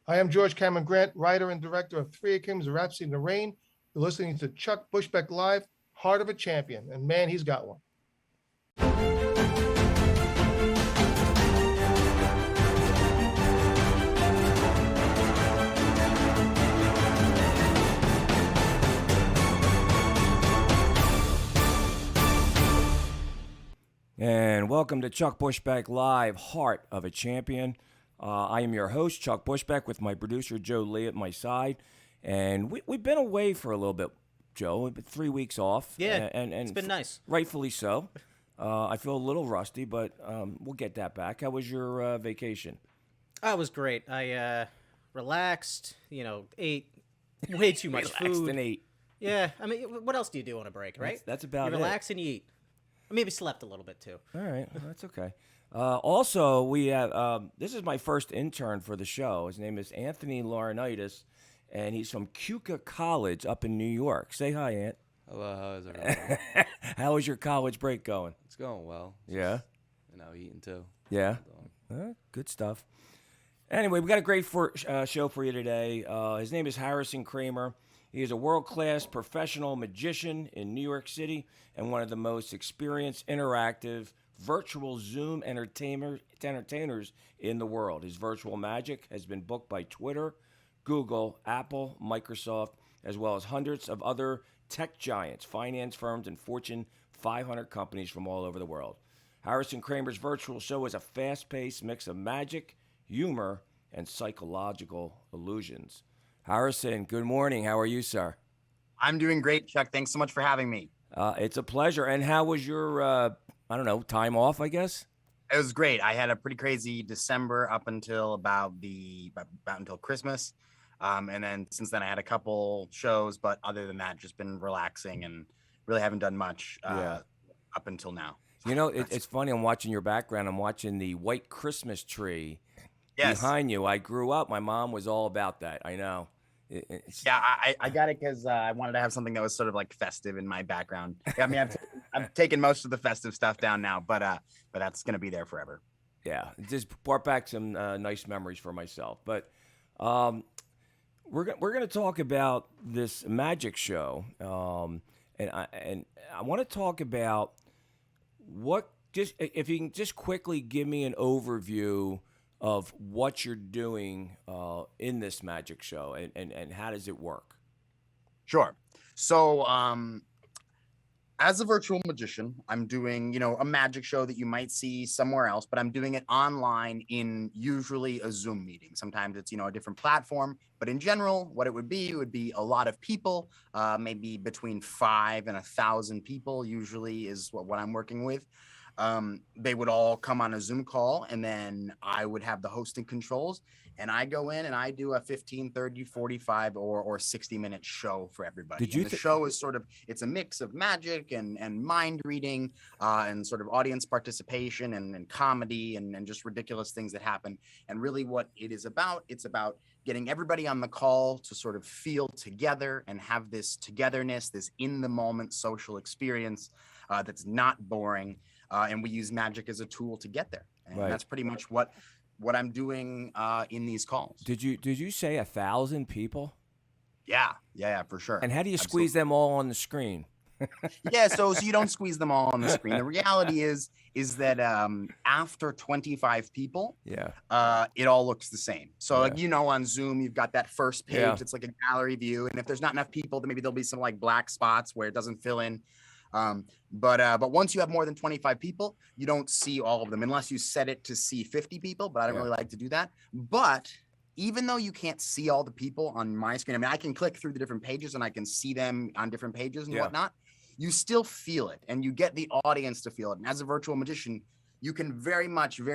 I am George Cameron Grant, writer and director of Three Kings, Rhapsody in the Rain. You're listening to Chuck Bushbeck Live, Heart of a Champion. And man, he's got one. And welcome to Chuck Bushbeck Live, Heart of a Champion. I am your host, Chuck Bushbeck, with my producer, Joe Lee, at my side. And we've been away for a little bit, Joe. We've been 3 weeks off. Yeah, and it's been nice. Rightfully so. I feel a little rusty, but we'll get that back. How was your vacation? Oh, it was great. I relaxed, ate way too much Relaxed food. and ate. Yeah, I mean, what else do you do on a break, right? That's about you relax and you eat. Maybe slept a little bit, too. All right, well, that's okay. Also, we have this is my first intern for the show. His name is Anthony Laurinaitis, and he's from Keuka College up in New York. Say hi, Ant. Hello, how is everyone? How is your college break going? It's going well. Yeah? Eating too. Yeah? Good stuff. Anyway, we got a great show for you today. His name is Harrison Kramer. He is a world-class professional magician in New York City and one of the most experienced interactive virtual Zoom entertainers in the world. His virtual magic has been booked by Twitter, Google, Apple, Microsoft, as well as hundreds of other tech giants, finance firms, and Fortune 500 companies from all over the world. Harrison Kramer's virtual show is a fast-paced mix of magic, humor, and psychological illusions. Harrison, good morning. How are you, sir? I'm doing great, Chuck. Thanks so much for having me. It's a pleasure. And how was your, time off, I guess? It was great. I had a pretty crazy December up until about until Christmas. And then since then I had a couple shows, but other than that, just been relaxing and really haven't done much up until now. It's funny. I'm watching your background. I'm watching the white Christmas tree behind you. I grew up. My mom was all about that. I know. I got it because I wanted to have something that was sort of like festive in my background. I mean, I've taken most of the festive stuff down now, but that's gonna be there forever. Yeah, it just brought back some nice memories for myself. But we're gonna talk about this magic show, and I want to talk about if you can just quickly give me an overview of what you're doing in this magic show and how does it work? Sure. So as a virtual magician, I'm doing, a magic show that you might see somewhere else, but I'm doing it online in usually a Zoom meeting. Sometimes it's, a different platform, but in general, what it would be a lot of people, maybe between 5 and 1,000 people usually is what I'm working with. They would all come on a Zoom call, and then I would have the hosting controls, and I go in and I do a 15, 30, 45 or 60-minute show for everybody. The show is it's a mix of magic and mind reading and sort of audience participation and comedy and just ridiculous things that happen. And really what it is about, it's about getting everybody on the call to sort of feel together and have this togetherness, this in the moment social experience that's not boring. And we use magic as a tool to get there. And that's pretty much what I'm doing in these calls. Did you say 1,000 people? Yeah, for sure. And how do you squeeze them all on the screen? So you don't squeeze them all on the screen. The reality is that after 25 people, it all looks the same. So on Zoom, you've got that first page. It's like a gallery view. And if there's not enough people, then maybe there'll be some like black spots where it doesn't fill in. But once you have more than 25 people, you don't see all of them unless you set it to see 50 people, but I don't really like to do that. But even though you can't see all the people on my screen, I mean, I can click through the different pages and I can see them on different pages and whatnot. You still feel it and you get the audience to feel it. And as a virtual magician, you can very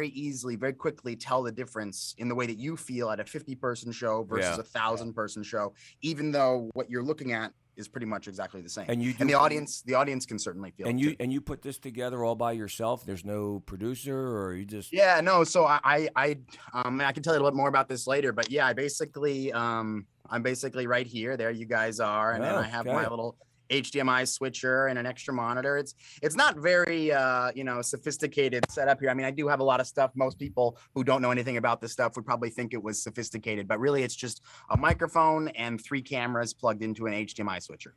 easily, very quickly tell the difference in the way that you feel at a 50-person show versus a 1,000-person show, even though what you're looking at is pretty much exactly the same. And the audience can certainly feel it. And you put this together all by yourself? There's no producer, or you just? So I can tell you a little bit more about this later, but I'm basically right here. There you guys are, and then I have my little HDMI switcher and an extra monitor. It's not very sophisticated setup here. I mean, I do have a lot of stuff. Most people who don't know anything about this stuff would probably think it was sophisticated, but really it's just a microphone and 3 cameras plugged into an HDMI switcher.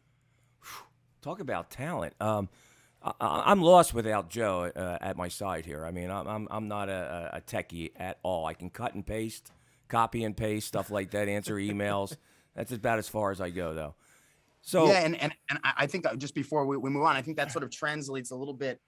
Talk about talent. I'm lost without Joe at my side here. I mean, I'm not a techie at all. I can cut and paste, copy and paste, stuff like that, answer emails. That's about as far as I go, though. So yeah, and I think just before we move on, I think that sort of translates a little bit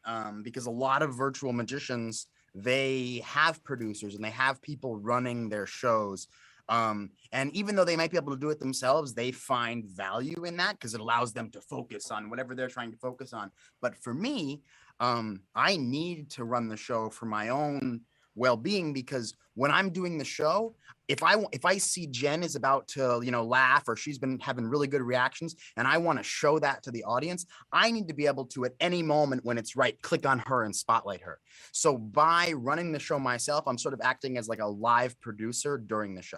because a lot of virtual magicians, they have producers and they have people running their shows. And even though they might be able to do it themselves, they find value in that because it allows them to focus on whatever they're trying to focus on. But for me, I need to run the show for my own well-being, because when I'm doing the show, if I see Jen is about to, laugh, or she's been having really good reactions and I want to show that to the audience, I need to be able to, at any moment when it's right, click on her and spotlight her. So by running the show myself, I'm sort of acting as like a live producer during the show.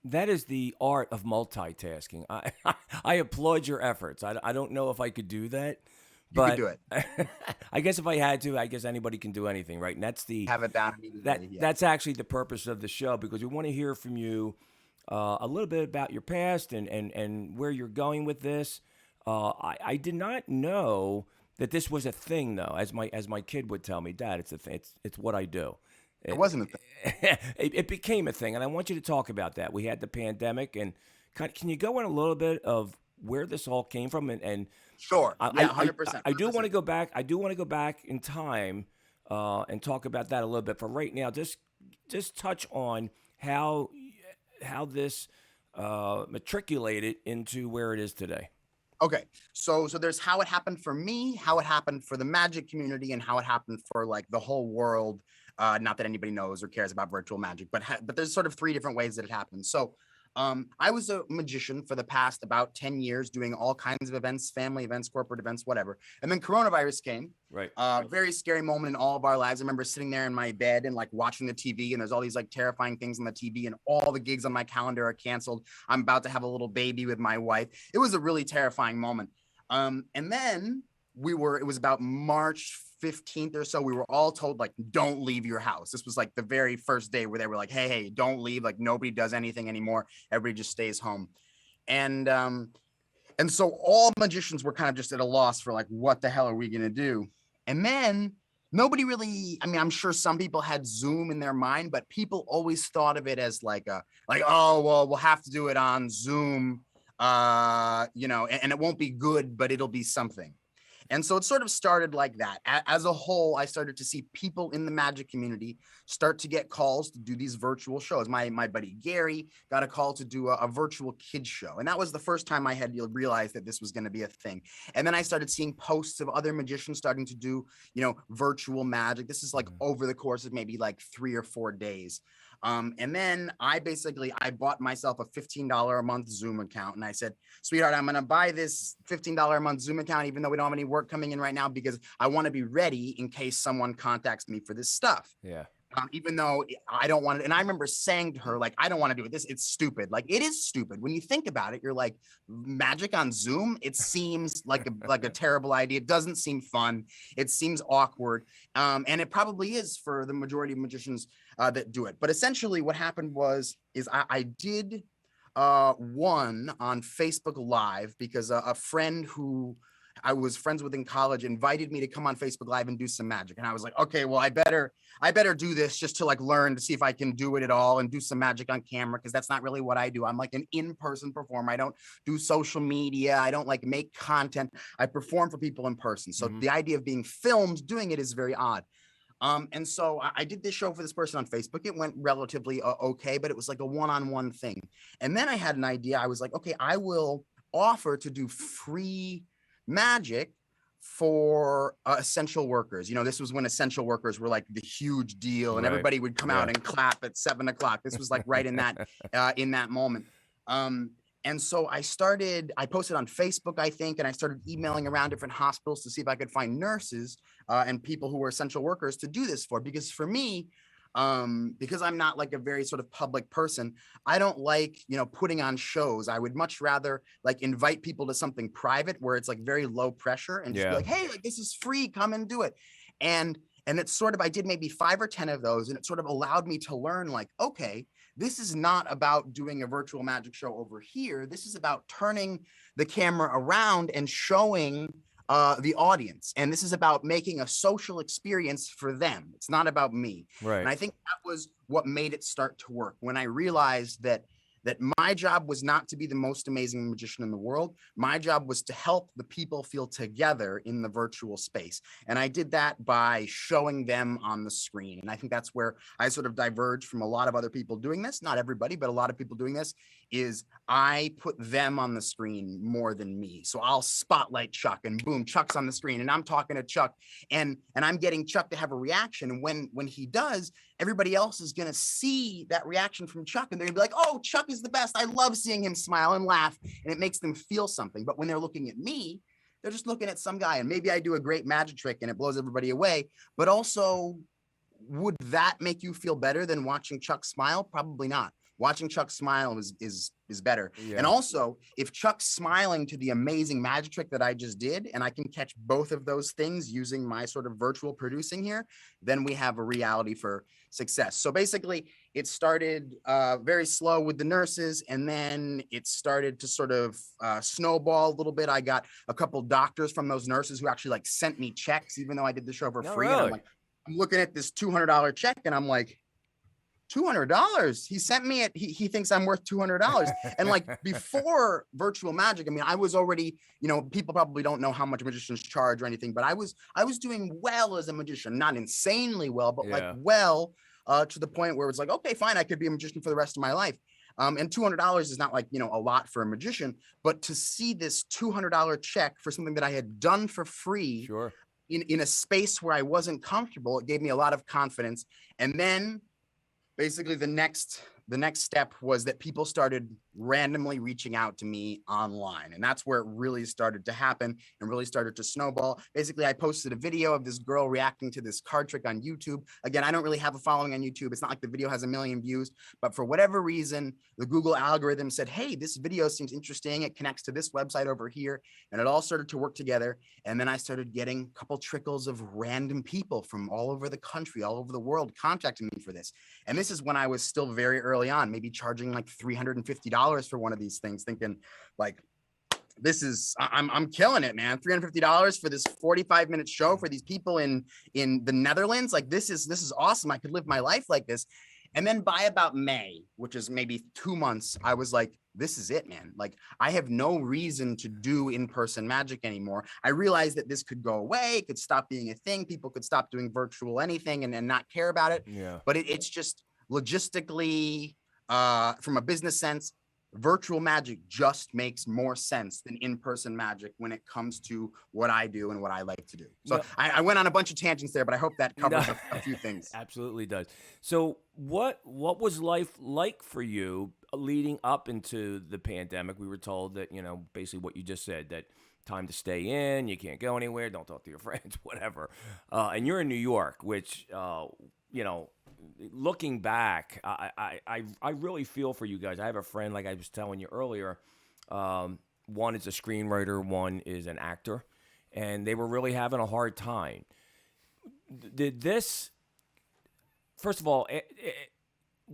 that is the art of multitasking. I applaud your efforts. I don't know if I could do that. You But could do it. I guess if I had to, I guess anybody can do anything, right? And that's Have it down immediately. Yeah. that's actually the purpose of the show, because we want to hear from you a little bit about your past and where you're going with this. I did not know that this was a thing, though. As my kid would tell me, Dad, it's a thing. It's what I do. It wasn't a thing. It became a thing, and I want you to talk about that. We had the pandemic, and can you go in a little bit of where this all came from and Sure. Yeah, 100%. I do want to go back. I do want to go back in time and talk about that a little bit. For right now, just touch on how this matriculated into where it is today. Okay. So there's how it happened for me, how it happened for the magic community, and how it happened for like the whole world. Not that anybody knows or cares about virtual magic, but there's sort of 3 different ways that it happened. So I was a magician for the past about 10 years, doing all kinds of events, family events, corporate events, whatever. And then coronavirus came. Right. Very scary moment in all of our lives. I remember sitting there in my bed and like watching the TV, and there's all these like terrifying things on the TV, and all the gigs on my calendar are canceled. I'm about to have a little baby with my wife. It was a really terrifying moment. And then it was about March 15th or so, we were all told, like, don't leave your house. This was like the very first day where they were like, hey, don't leave. Like, nobody does anything anymore. Everybody just stays home. And so all magicians were kind of just at a loss for like, what the hell are we going to do? And then nobody really, I mean, I'm sure some people had Zoom in their mind, but people always thought of it as oh, well, we'll have to do it on Zoom, and it won't be good, but it'll be something. And so it sort of started like that. As a whole, I started to see people in the magic community start to get calls to do these virtual shows. My buddy Gary got a call to do a virtual kids show. And that was the first time I had realized that this was going to be a thing. And then I started seeing posts of other magicians starting to do, virtual magic. This is like over the course of maybe like 3 or 4 days. And then I bought myself a $15 a month Zoom account, and I said, sweetheart, I'm going to buy this $15 a month Zoom account, even though we don't have any work coming in right now, because I want to be ready in case someone contacts me for this stuff. Yeah. Even though I don't want it. And I remember saying to her, like, I don't want to do it. It's stupid. Like, it is stupid. When you think about it, you're like, magic on Zoom, it seems like a terrible idea. It doesn't seem fun. It seems awkward. And it probably is for the majority of magicians that do it. But essentially what happened is I did one on Facebook Live because a friend who I was friends with in college invited me to come on Facebook Live and do some magic. And I was like, okay, well, I better do this just to like learn to see if I can do it at all and do some magic on camera, because that's not really what I do. I'm like an in-person performer. I don't do social media. I don't like make content. I perform for people in person. So the idea of being filmed doing it is very odd. And so I did this show for this person on Facebook. It went relatively okay, but it was like a one-on-one thing. And then I had an idea. I was like, okay, I will offer to do free magic for essential workers. This was when essential workers were like the huge deal, and everybody would come out and clap at 7:00. This was like right in that moment. And so I posted on Facebook, I think, and I started emailing around different hospitals to see if I could find nurses and people who were essential workers to do this for. Because for me, because I'm not like a very sort of public person. I don't like, putting on shows. I would much rather like invite people to something private where it's like very low pressure and just be Yeah. like, hey, like this is free, come and do it. And it's sort of, I did maybe 5 or 10 of those, and it sort of allowed me to learn like, okay, this is not about doing a virtual magic show over here. This is about turning the camera around and showing the audience. And this is about making a social experience for them. It's not about me. Right. And I think that was what made it start to work, when I realized that my job was not to be the most amazing magician in the world. My job was to help the people feel together in the virtual space. And I did that by showing them on the screen. And I think that's where I sort of diverged from a lot of other people doing this. Not everybody, but a lot of people doing this, is I put them on the screen more than me. So I'll spotlight Chuck, and boom, Chuck's on the screen, and I'm talking to Chuck, and I'm getting Chuck to have a reaction. And when he does, everybody else is going to see that reaction from Chuck, and they're gonna be like, oh, Chuck is the best. I love seeing him smile and laugh, and it makes them feel something. But when they're looking at me, they're just looking at some guy, and maybe I do a great magic trick and it blows everybody away. But also, would that make you feel better than watching Chuck smile? Probably not. Watching Chuck smile is better. Yeah. And also, if Chuck's smiling to the amazing magic trick that I just did, and I can catch both of those things using my sort of virtual producing here, then we have a reality for success. So basically, it started very slow with the nurses, and then it started to sort of snowball a little bit. I got a couple doctors from those nurses who actually like sent me checks, even though I did the show for No, free. And really? I'm looking at this $200 check, and I'm like, $200. He sent me it. He thinks I'm worth $200. And like before virtual magic, I mean, I was already, people probably don't know how much magicians charge or anything, but I was doing well as a magician, not insanely well, but like well, to the point where it's like, okay, fine, I could be a magician for the rest of my life. And $200 is not like, a lot for a magician, but to see this $200 check for something that I had done for free, Sure. in a space where I wasn't comfortable, it gave me a lot of confidence. And then basically the next step was that people started randomly reaching out to me online. And that's where it really started to happen and really started to snowball. Basically, I posted a video of this girl reacting to this card trick on YouTube. Again, I don't really have a following on YouTube. It's not like the video has 1 million views, but for whatever reason, the Google algorithm said, hey, this video seems interesting. It connects to this website over here. And it all started to work together. And then I started getting a couple trickles of random people from all over the country, all over the world contacting me for this. And this is when I was still very early on, maybe charging like $350 for one of these things, thinking like, this is, I'm killing it, man. $350 for this 45-minute show for these people in the Netherlands. Like, this is awesome. I could live my life like this. And then by about May, which is maybe 2 months, I was like, this is it, man. Like, I have no reason to do in-person magic anymore. I realized that this could go away. It could stop being a thing. People could stop doing virtual anything and not care about it. Yeah. But it's just logistically, from a business sense, virtual magic just makes more sense than in-person magic when it comes to what I do and what I like to do. So No. I went on a bunch of tangents there, but I hope that covers a few things. Absolutely does. So what was life like for you leading up into the pandemic? We were told that, basically what you just said, that time to stay in, you can't go anywhere, don't talk to your friends, whatever. And you're in New York, which, looking back, I really feel for you guys. I have a friend, like I was telling you earlier, one is a screenwriter, one is an actor, and they were really having a hard time. Did this, first of all,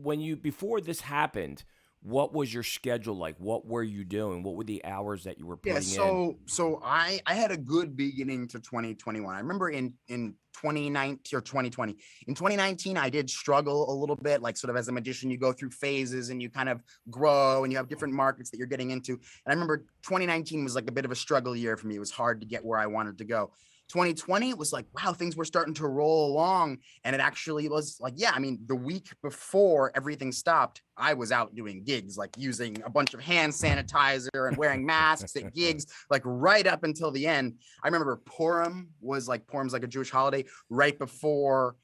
before this happened, what was your schedule like? What were you doing? What were the hours that you were putting in? So I had a good beginning to 2021. I remember in 2019 or 2020. In 2019, I did struggle a little bit, like sort of as a magician, you go through phases and you kind of grow and you have different markets that you're getting into. And I remember 2019 was like a bit of a struggle year for me. It was hard to get where I wanted to go. 2020, it was like, wow, things were starting to roll along. And it actually was like, yeah, I mean, the week before everything stopped, I was out doing gigs, like using a bunch of hand sanitizer and wearing masks at gigs, like right up until the end. I remember Purim's like a Jewish holiday right before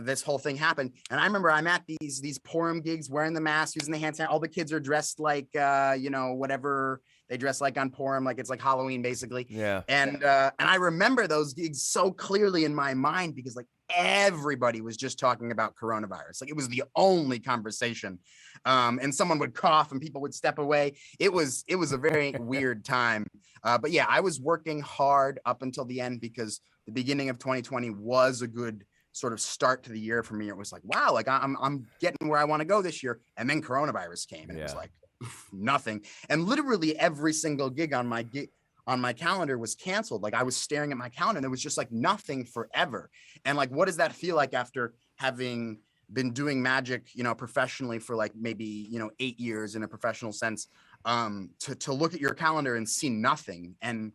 this whole thing happened. And I remember I'm at these Purim gigs wearing the mask, using the hand sanitizer. All the kids are dressed like, whatever they dress like on Purim, like it's like Halloween basically. Yeah. And I remember those gigs so clearly in my mind because like everybody was just talking about coronavirus. Like it was the only conversation. And someone would cough and people would step away. It was a very weird time. But yeah, I was working hard up until the end because the beginning of 2020 was a good sort of start to the year for me. It was like, wow, like I'm getting where I want to go this year. And then coronavirus came and it was like nothing. And literally every single gig on my calendar was canceled. Like I was staring at my calendar and there was just like nothing forever. And like, what does that feel like after having been doing magic, professionally for like maybe, 8 years in a professional sense, to look at your calendar and see nothing. And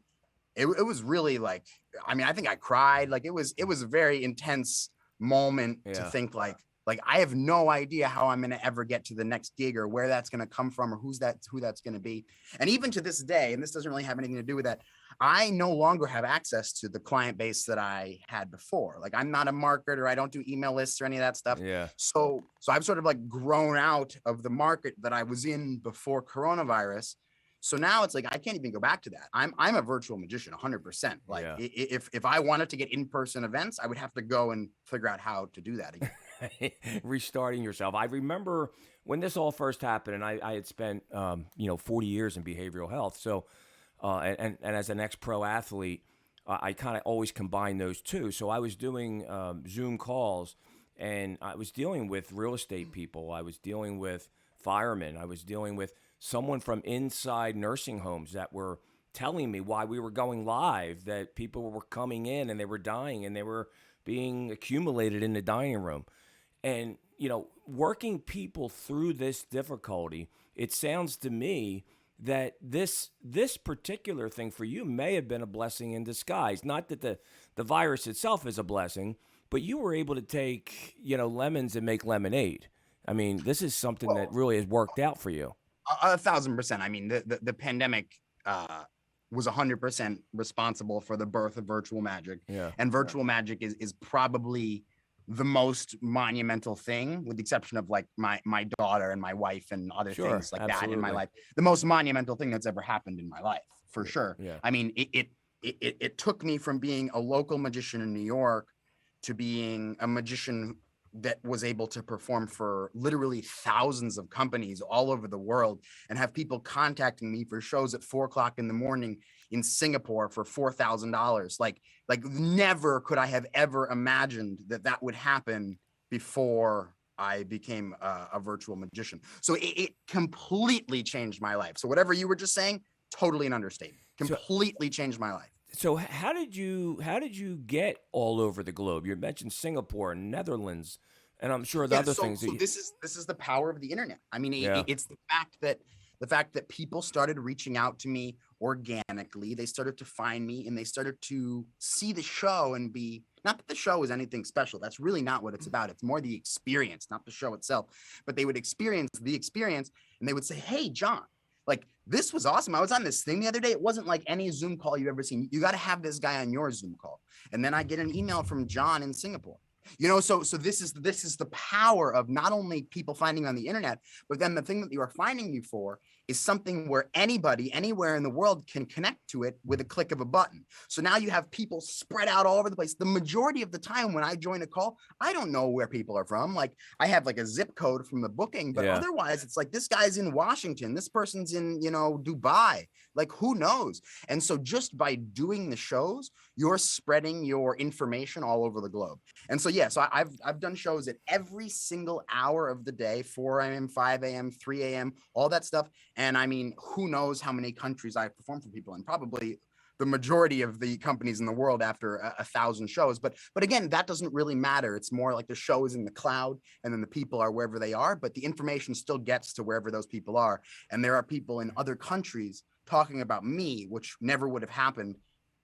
it was really like, I think I cried. Like it was a very intense moment to think like I have no idea how I'm going to ever get to the next gig or where that's going to come from or who that's going to be. And even to this day, and this doesn't really have anything to do with that, I no longer have access to the client base that I had before. Like I'm not a marketer. I don't do email lists or any of that stuff. Yeah. So I've sort of like grown out of the market that I was in before coronavirus. So now it's like I can't even go back to that. I'm a virtual magician 100%. Like if I wanted to get in-person events, I would have to go and figure out how to do that again. Restarting yourself. I remember when this all first happened, and I had spent 40 years in behavioral health. So and as an ex-pro athlete, I kind of always combine those two. So I was doing Zoom calls, and I was dealing with real estate people. I was dealing with firemen. I was dealing with someone from inside nursing homes that were telling me why we were going live, that people were coming in and they were dying and they were being accumulated in the dining room. And, working people through this difficulty, it sounds to me that this particular thing for you may have been a blessing in disguise. Not that the virus itself is a blessing, but you were able to take, lemons and make lemonade. I mean, this is something that really has worked out for you. 1,000%. I mean, the pandemic was 100% responsible for the birth of virtual magic. Yeah. And virtual magic is probably the most monumental thing, with the exception of like my daughter and my wife and other things like that in my life. The most monumental thing that's ever happened in my life, for sure. Yeah. I mean, it took me from being a local magician in New York to being a magician that was able to perform for literally thousands of companies all over the world and have people contacting me for shows at 4:00 in the morning in Singapore for $4,000. Like never could I have ever imagined that would happen before I became a virtual magician. So it completely changed my life. So whatever you were just saying, totally an understatement. Completely changed my life. So how did you get all over the globe? You mentioned Singapore and Netherlands, and I'm sure the other things. So this is the power of the internet. I mean, it's the fact that people started reaching out to me organically. They started to find me and they started to see the show and be, not that the show is anything special. That's really not what it's about. It's more the experience, not the show itself. But they would experience the experience and they would say, "Hey, John, like this was awesome. I was on this thing the other day. It wasn't like any Zoom call you've ever seen. You got to have this guy on your Zoom call." And then I get an email from John in Singapore. So this is the power of not only people finding on the internet, but then the thing that you are finding you for is something where anybody, anywhere in the world can connect to it with a click of a button. So now you have people spread out all over the place. The majority of the time when I join a call, I don't know where people are from. Like I have like a zip code from the booking, but otherwise it's like this guy's in Washington, this person's in, Dubai, like who knows? And so just by doing the shows, you're spreading your information all over the globe. And so, so I've done shows at every single hour of the day, 4 a.m., 5 a.m., 3 a.m., all that stuff. And I mean, who knows how many countries I've performed for people, and probably the majority of the companies in the world after 1,000 shows. But again, that doesn't really matter. It's more like the show is in the cloud and then the people are wherever they are, but the information still gets to wherever those people are. And there are people in other countries talking about me, which never would have happened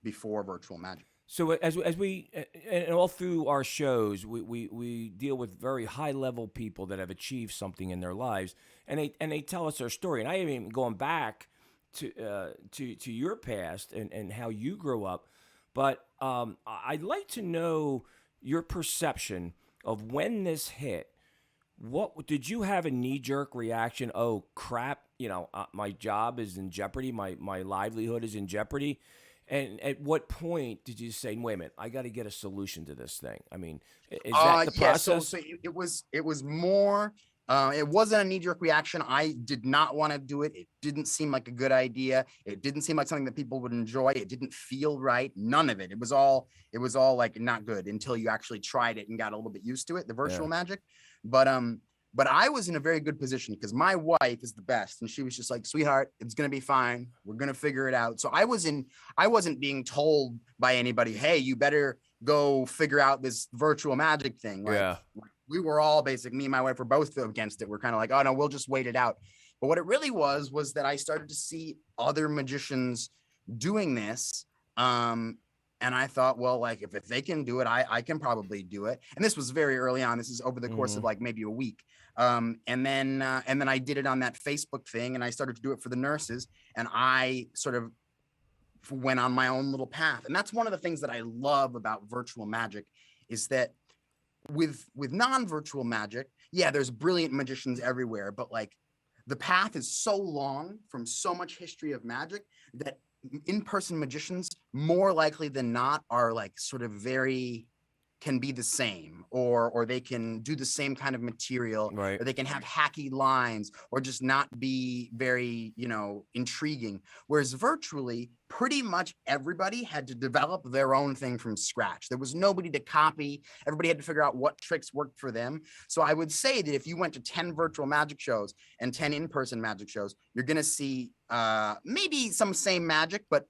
before virtual magic. So as we and all through our shows, we deal with very high level people that have achieved something in their lives, and they tell us their story. And I haven't even gone back to your past and how you grew up, but I'd like to know your perception of when this hit. What did you have a knee-jerk reaction? Oh crap! My job is in jeopardy. My livelihood is in jeopardy. And at what point did you say, "Wait a minute, I got to get a solution to this thing"? I mean, is that the Yeah, process? so it was more it wasn't a knee-jerk reaction. I did not want to do it. It didn't seem like a good idea. It didn't seem like something that people would enjoy. It didn't feel right. None of it. It was all like not good until you actually tried it and got a little bit used to it, the virtual magic. But I was in a very good position because my wife is the best. And she was just like, sweetheart, it's going to be fine. We're going to figure it out. So I wasn't being told by anybody, hey, you better go figure out this virtual magic thing. Like, we were all basically, me and my wife were both against it. We're kind of like, oh no, we'll just wait it out. But what it really was that I started to see other magicians doing this. And I thought, well, like if they can do it, I can probably do it. And this was very early on. This is over the course of like maybe a week. And then I did it on that Facebook thing, and I started to do it for the nurses, and I sort of went on my own little path. And that's one of the things that I love about virtual magic is that with non-virtual magic, yeah, there's brilliant magicians everywhere, but like the path is so long from so much history of magic that in-person magicians more likely than not are like sort of can be the same, or they can do the same kind of material, Right. or they can have hacky lines, or just not be very, intriguing. Whereas virtually, pretty much everybody had to develop their own thing from scratch. There was nobody to copy. Everybody had to figure out what tricks worked for them. So I would say that if you went to 10 virtual magic shows and 10 in-person magic shows, you're going to see maybe some same magic, but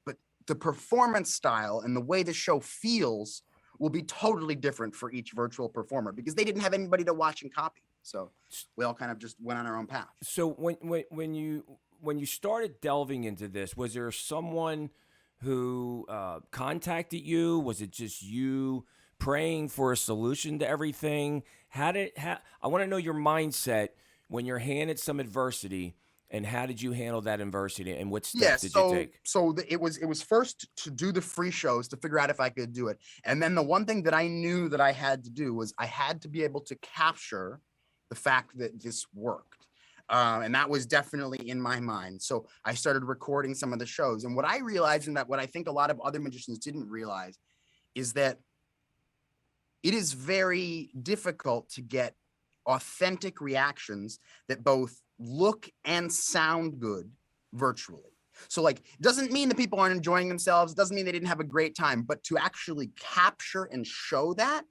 the performance style and the way the show feels will be totally different for each virtual performer because they didn't have anybody to watch and copy. So we all kind of just went on our own path. So when you started delving into this, was there someone who contacted you? Was it just you praying for a solution to everything? I want to know your mindset when you're handed some adversity. And how did you handle that adversity, and what steps did you take? So it was first to do the free shows to figure out if I could do it. And then the one thing that I knew that I had to do was I had to be able to capture the fact that this worked. And that was definitely in my mind. So I started recording some of the shows. And what I realized, and that what I think a lot of other magicians didn't realize, is that it is very difficult to get authentic reactions that both look and sound good virtually. So like, it doesn't mean that people aren't enjoying themselves. It doesn't mean they didn't have a great time, but to actually capture and show that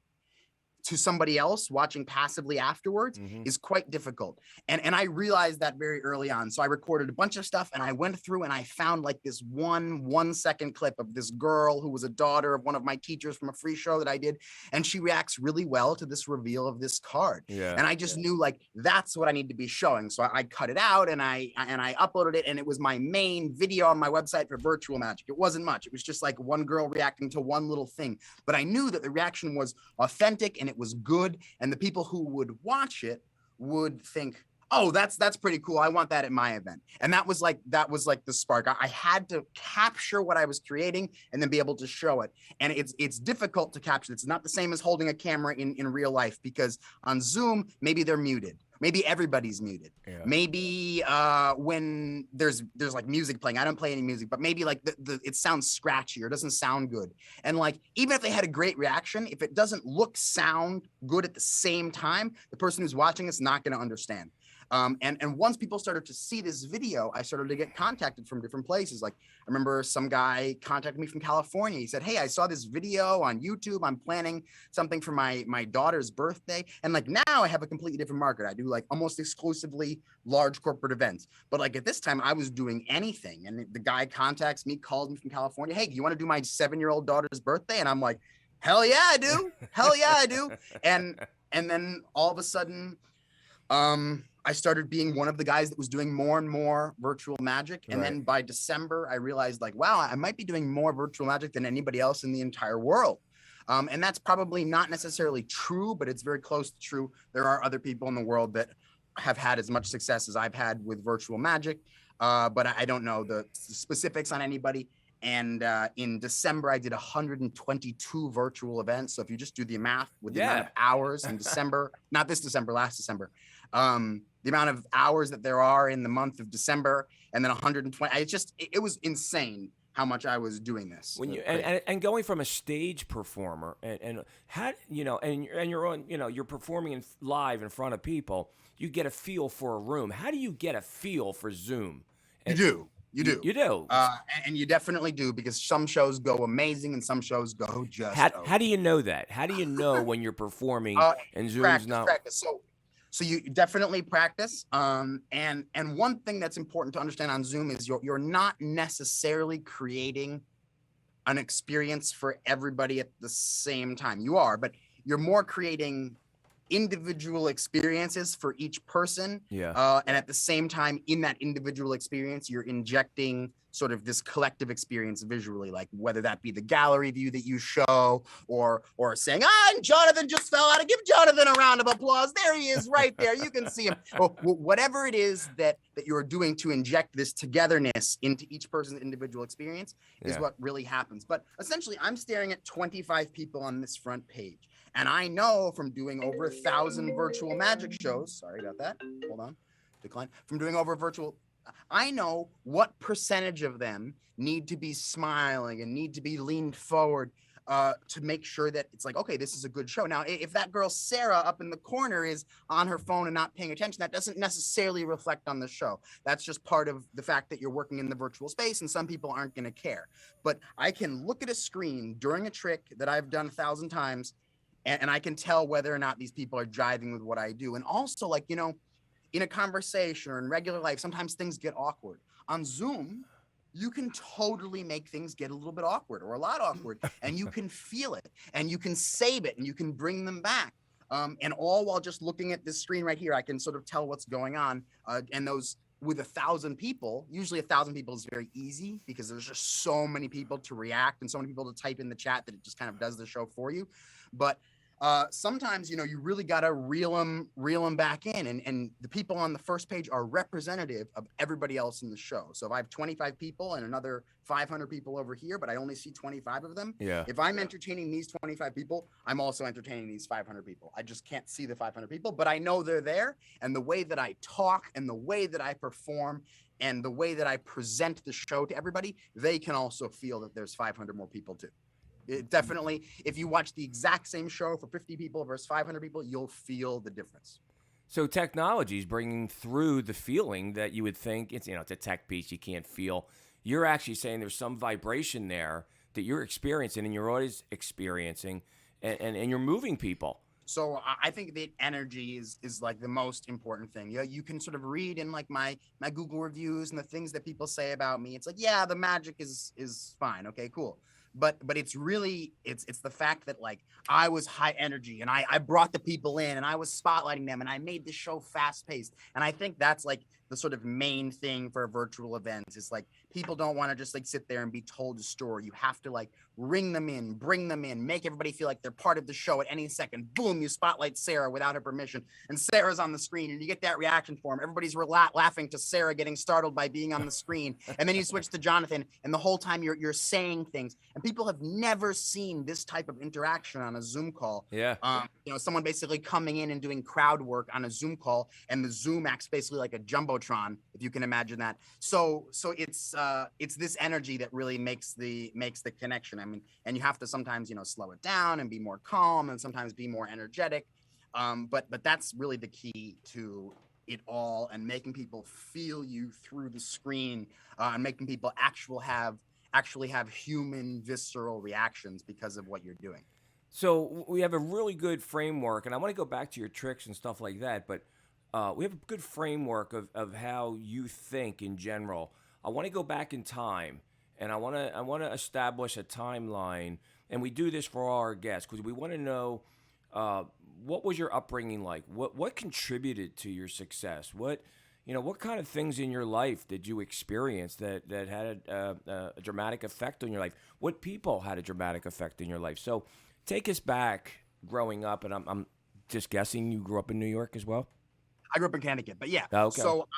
to somebody else watching passively afterwards is quite difficult. And I realized that very early on. So I recorded a bunch of stuff, and I went through and I found like this 1 second clip of this girl who was a daughter of one of my teachers from a free show that I did. And she reacts really well to this reveal of this card. Yeah. And I just knew like, that's what I need to be showing. So I cut it out and I uploaded it, and it was my main video on my website for virtual magic. It wasn't much. It was just like one girl reacting to one little thing, but I knew that the reaction was authentic and it was good, and the people who would watch it would think, oh, that's pretty cool. I want that at my event. And that was like the spark. I had to capture what I was creating and then be able to show it. And it's difficult to capture. It's not the same as holding a camera in real life, because on Zoom, maybe they're muted. Maybe everybody's muted. Yeah. Maybe when there's like music playing, I don't play any music, but maybe like it sounds scratchy or doesn't sound good. And like, even if they had a great reaction, if it doesn't sound good at the same time, the person who's watching it's not going to understand. And once people started to see this video, I started to get contacted from different places. Like, I remember some guy contacted me from California. He said, hey, I saw this video on YouTube. I'm planning something for my daughter's birthday. And like, now I have a completely different market. I do like almost exclusively large corporate events. But like at this time I was doing anything. And the guy contacts me, calls me from California. Hey, do you want to do my 7-year-old daughter's birthday? And I'm like, hell yeah, I do. Hell yeah, I do. And then all of a sudden, I started being one of the guys that was doing more and more virtual magic. And then by December, I realized like, wow, I might be doing more virtual magic than anybody else in the entire world. And that's probably not necessarily true, but it's very close to true. There are other people in the world that have had as much success as I've had with virtual magic, but I don't know the specifics on anybody. And in December, I did 122 virtual events. So if you just do the math with the amount of hours in December, not this December, last December, the amount of hours that there are in the month of December, and then 120, it was insane how much I was doing this. When you and going from a stage performer and how and you're on you're performing live in front of people, you get a feel for a room. How do you get a feel for Zoom? You do. You do. And you definitely do, because some shows go amazing and some shows go just okay. How do you know that? How do you know when you're performing and Zoom's not? Practice. So you definitely practice. And one thing that's important to understand on Zoom is you're not necessarily creating an experience for everybody at the same time. You are, but you're more creating individual experiences for each person. And at the same time, in that individual experience, you're injecting sort of this collective experience visually, like whether that be the gallery view that you show or saying, and Jonathan just fell out. Give Jonathan a round of applause. There he is right there. You can see him. Or whatever it is that you're doing to inject this togetherness into each person's individual experience is what really happens. But essentially, I'm staring at 25 people on this front page. And I know from doing over 1,000 virtual magic shows, sorry about that, hold on, decline, from doing over virtual, I know what percentage of them need to be smiling and need to be leaned forward to make sure that it's like, okay, this is a good show. Now, if that girl, Sarah, up in the corner is on her phone and not paying attention, that doesn't necessarily reflect on the show. That's just part of the fact that you're working in the virtual space and some people aren't going to care. But I can look at a screen during a trick that I've done 1,000 times and I can tell whether or not these people are jiving with what I do. And also, like, in a conversation or in regular life, sometimes things get awkward. On Zoom, you can totally make things get a little bit awkward or a lot awkward, and you can feel it and you can save it and you can bring them back. And all while just looking at this screen right here, I can sort of tell what's going on. And those with 1,000 people, usually 1,000 people is very easy because there's just so many people to react and so many people to type in the chat that it just kind of does the show for you. But sometimes, you really got to reel them back in. And the people on the first page are representative of everybody else in the show. So if I have 25 people and another 500 people over here, but I only see 25 of them. If I'm entertaining these 25 people, I'm also entertaining these 500 people. I just can't see the 500 people, but I know they're there. And the way that I talk and the way that I perform and the way that I present the show to everybody, they can also feel that there's 500 more people too. It definitely, if you watch the exact same show for 50 people versus 500 people, you'll feel the difference. So technology is bringing through the feeling that you would think it's a tech piece you can't feel. You're actually saying there's some vibration there that you're experiencing and you're always experiencing, and you're moving people. So I think that energy is like the most important thing. You can sort of read in like my Google reviews and the things that people say about me. It's like, yeah, the magic is fine. Okay, cool. But it's really, it's the fact that like I was high energy and I brought the people in and I was spotlighting them and I made the show fast paced. And I think that's like the sort of main thing for virtual events is like people don't want to just like sit there and be told a story. You have to like ring them in, bring them in, make everybody feel like they're part of the show at any second. Boom, you spotlight Sarah without her permission and Sarah's on the screen and you get that reaction form. Everybody's laughing to Sarah getting startled by being on the screen. And then you switch to Jonathan and the whole time you're saying things. And people have never seen this type of interaction on a Zoom call. Someone basically coming in and doing crowd work on a Zoom call, and the Zoom acts basically like a jumbotron, if you can imagine that. So it's this energy that really makes the connection. I mean, and you have to sometimes slow it down and be more calm, and sometimes be more energetic. But that's really the key to it all, and making people feel you through the screen, and making people actually have human visceral reactions because of what you're doing. So we have a really good framework, and I want to go back to your tricks and stuff like that, but we have a good framework of how you think in general. I want to go back in time, and I want to establish a timeline, and we do this for all our guests because we want to know what was your upbringing like? What contributed to your success? What kind of things in your life did you experience that had a dramatic effect on your life? What people had a dramatic effect in your life? So take us back growing up, and I'm just guessing you grew up in New York as well? I grew up in Connecticut, but yeah. Okay. So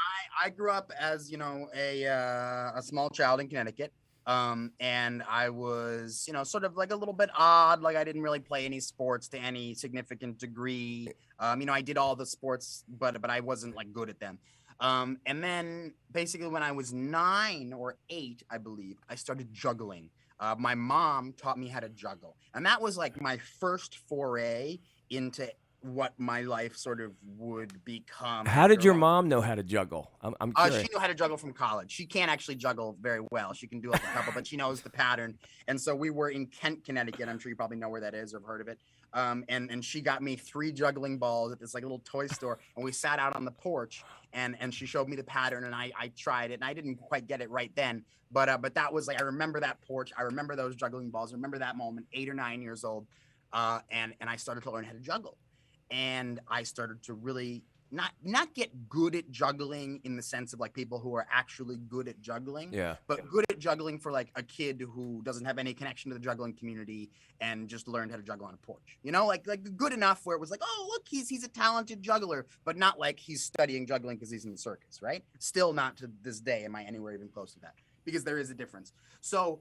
I grew up as, a small child in Connecticut. And I was, sort of like a little bit odd. Like I didn't really play any sports to any significant degree. I did all the sports, but I wasn't like good at them. And then basically when I was 9 or 8, I believe, I started juggling. My mom taught me how to juggle, and that was like my first foray into what my life sort of would become. How did after your a long mom know how to juggle? I'm curious. She knew how to juggle from college. She can't actually juggle very well. She can do like a couple, but she knows the pattern. And so we were in Kent, Connecticut. I'm sure you probably know where that is or have heard of it. And she got me 3 juggling balls at this like little toy store, and we sat out on the porch, and she showed me the pattern, and I tried it, and I didn't quite get it right then, but that was like, I remember that porch. I remember those juggling balls. I remember that moment, 8 or 9 years old, and I started to learn how to juggle, and I started to really not get good at juggling in the sense of like people who are actually good at juggling, Yeah. but good at juggling for like a kid who doesn't have any connection to the juggling community and just learned how to juggle on a porch, like good enough where it was like, oh look, he's a talented juggler, but not like he's studying juggling because he's in the circus, right? Still not to this day am I anywhere even close to that, because there is a difference. So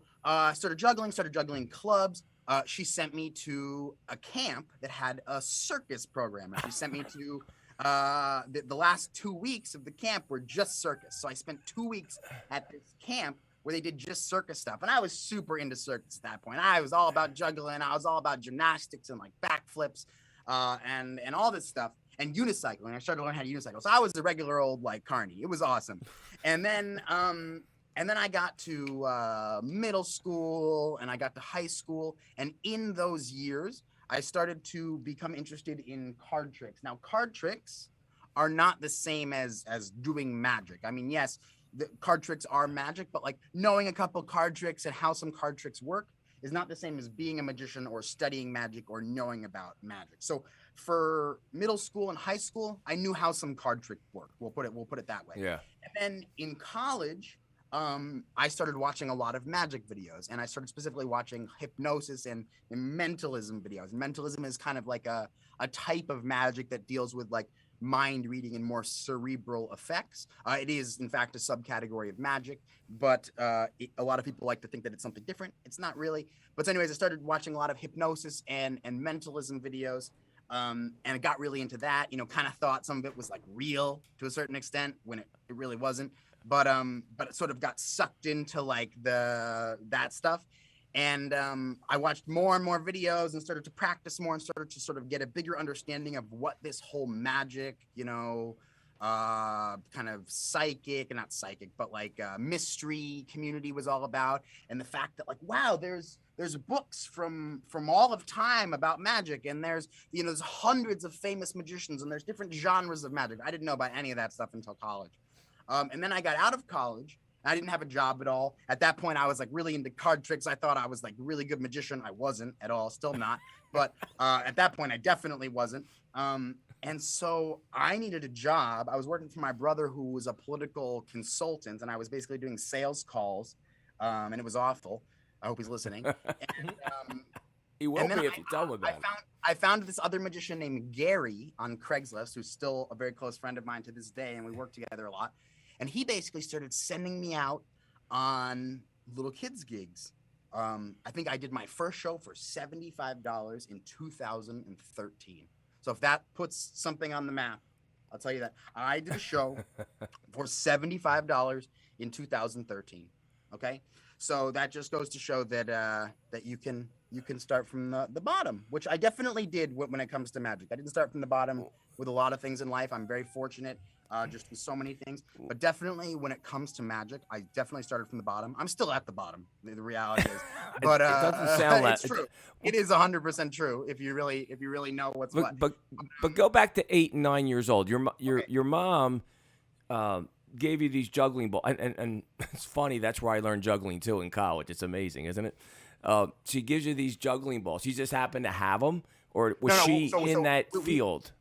started juggling clubs. She sent me to a camp that had a circus program, and she sent me to the last 2 weeks of the camp were just circus. So I spent 2 weeks at this camp where they did just circus stuff. And I was super into circus at that point. I was all about juggling. I was all about gymnastics and like backflips and all this stuff, and unicycling. I started to learn how to unicycle. So I was a regular old like carny. It was awesome. And then I got to middle school, and I got to high school. And in those years, I started to become interested in card tricks. Now, card tricks are not the same as doing magic. I mean, yes, the card tricks are magic, but like knowing a couple card tricks and how some card tricks work is not the same as being a magician or studying magic or knowing about magic. So for middle school and high school, I knew how some card tricks work. We'll put it that way. Yeah. And then in college, I started watching a lot of magic videos, and I started specifically watching hypnosis and mentalism videos. Mentalism is kind of like a type of magic that deals with like mind reading and more cerebral effects. It is in fact a subcategory of magic, but a lot of people like to think that it's something different. It's not really. But anyways, I started watching a lot of hypnosis and mentalism videos. And I got really into that, kind of thought some of it was like real to a certain extent when it really wasn't. But it sort of got sucked into like that stuff. And I watched more and more videos and started to practice more and started to sort of get a bigger understanding of what this whole magic, kind of psychic, not psychic, but like mystery community was all about. And the fact that like, wow, there's books from all of time about magic, and there's hundreds of famous magicians, and there's different genres of magic. I didn't know about any of that stuff until college. And then I got out of college. I didn't have a job at all. At that point, I was like really into card tricks. I thought I was like really good magician. I wasn't at all, still not. But at that point, I definitely wasn't. And so I needed a job. I was working for my brother, who was a political consultant, and I was basically doing sales calls, and it was awful. I hope he's listening. And, He will be if you tell him about it. I found this other magician named Gary on Craigslist, who's still a very close friend of mine to this day, and we work together a lot. And he basically started sending me out on little kids gigs. I think I did my first show for $75 in 2013. So if that puts something on the map, I'll tell you that. I did a show for $75 in 2013. Okay? So that just goes to show that that you can start from the bottom, which I definitely did when it comes to magic. I didn't start from the bottom with a lot of things in life. I'm very fortunate just with so many things. But definitely when it comes to magic, I definitely started from the bottom. I'm still at the bottom. The reality is. But it doesn't sound it's true. It is 100% true if you really know what's what. But go back to 8 and 9 years old. Your mom gave you these juggling balls, and it's funny. That's where I learned juggling too in college. It's amazing, isn't it? She gives you these juggling balls. She just happened to have them, or was she in that field?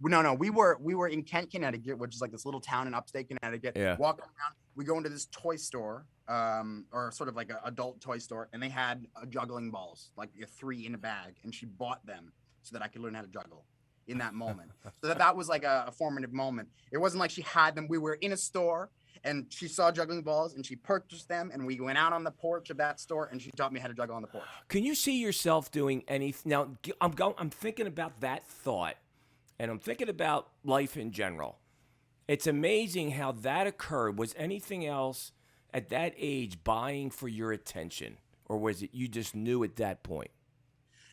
No, we were in Kent, Connecticut, which is like this little town in upstate Connecticut. Yeah. Walking around, we go into this toy store, or sort of like an adult toy store, and they had juggling balls, like 3 in a bag, and she bought them so that I could learn how to juggle in that moment. So that was like a formative moment. It wasn't like she had them. We were in a store, and she saw juggling balls and she purchased them, and we went out on the porch of that store and she taught me how to juggle on the porch. Can you see yourself doing anything? Now, I'm thinking about that thought, and I'm thinking about life in general. It's amazing how that occurred. Was anything else at that age buying for your attention, or was it you just knew at that point?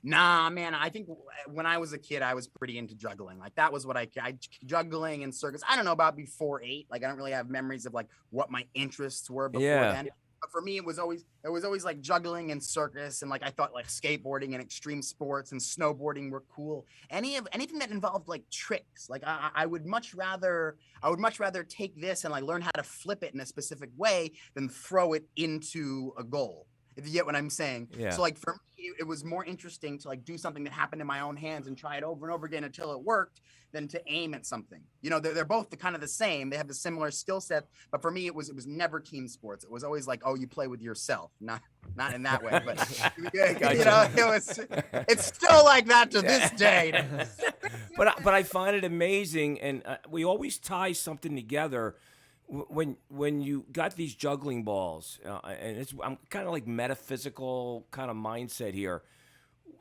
Nah, man, I think when I was a kid, I was pretty into juggling. Like that was what I juggling and circus. I don't know about before 8. Like I don't really have memories of like what my interests were before then. But for me, it was always like juggling and circus, and like I thought like skateboarding and extreme sports and snowboarding were cool. Anything that involved like tricks. Like I would much rather take this and like learn how to flip it in a specific way than throw it into a goal. If you get what I'm saying. Yeah. So like for me, it was more interesting to like do something that happened in my own hands and try it over and over again until it worked than to aim at something. You know, they're both kind of the same. They have the similar skill set, but for me, it was never team sports. It was always like, oh, you play with yourself, not in that way, but you know, it's still like that to this day. But I find it amazing, and we always tie something together. When you got these juggling balls, and I'm kind of like metaphysical kind of mindset here.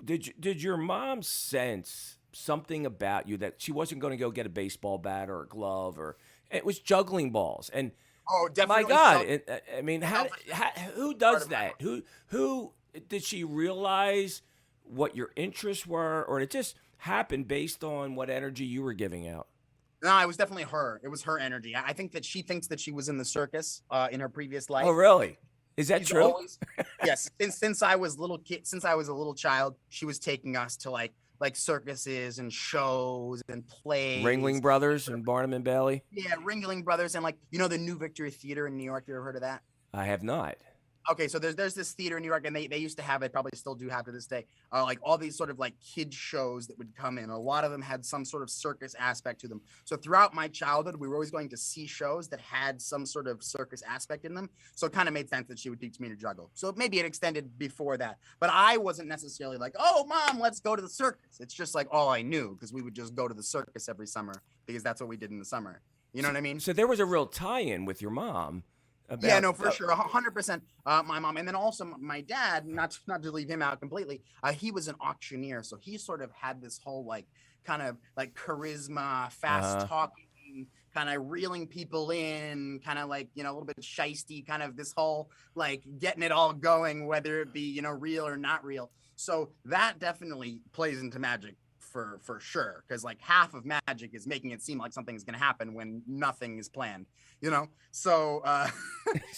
Did your mom sense something about you that she wasn't going to go get a baseball bat or a glove, or it was juggling balls? And oh, definitely. My God, I mean, who does that? Who did she realize what your interests were, or it just happened based on what energy you were giving out? No, it was definitely her. It was her energy. I think that she thinks that she was in the circus in her previous life. Oh, really? Is that She's true? Yes. Since I was a little child, she was taking us to like circuses and shows and plays. Ringling Brothers and Barnum and Bailey? Yeah, Ringling Brothers and like, you know, the New Victory Theater in New York. You ever heard of that? I have not. Okay, so there's this theater in New York, and they used to have it, probably still do have to this day, like all these sort of like kid shows that would come in. A lot of them had some sort of circus aspect to them. So throughout my childhood, we were always going to see shows that had some sort of circus aspect in them. So it kind of made sense that she would teach me to juggle. So maybe it extended before that, but I wasn't necessarily like, oh, Mom, let's go to the circus. It's just like all I knew, because we would just go to the circus every summer because that's what we did in the summer. You know what I mean? So there was a real tie-in with your mom. Yeah, no, for sure, 100%. My mom, and then also my dad. Not to leave him out completely. He was an auctioneer, so he sort of had this whole like kind of like charisma, fast talking, kind of reeling people in, kind of like, you know, a little bit shisty, kind of this whole like getting it all going, whether it be, you know, real or not real. So that definitely plays into magic for sure, because like half of magic is making it seem like something is going to happen when nothing is planned, you know. So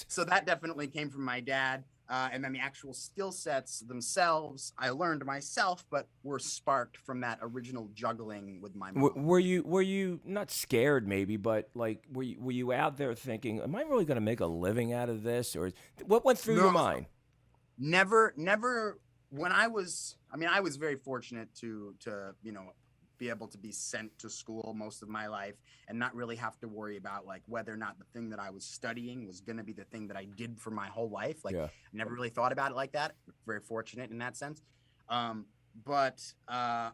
so that definitely came from my dad, and then the actual skill sets themselves I learned myself, but were sparked from that original juggling with my mom. Were you not scared maybe, but like were you out there thinking, am I really going to make a living out of this, or what went through your mind? Never. When I was very fortunate to you know, be able to be sent to school most of my life and not really have to worry about like whether or not the thing that I was studying was going to be the thing that I did for my whole life. Like, I never really thought about it like that. Very fortunate in that sense. But can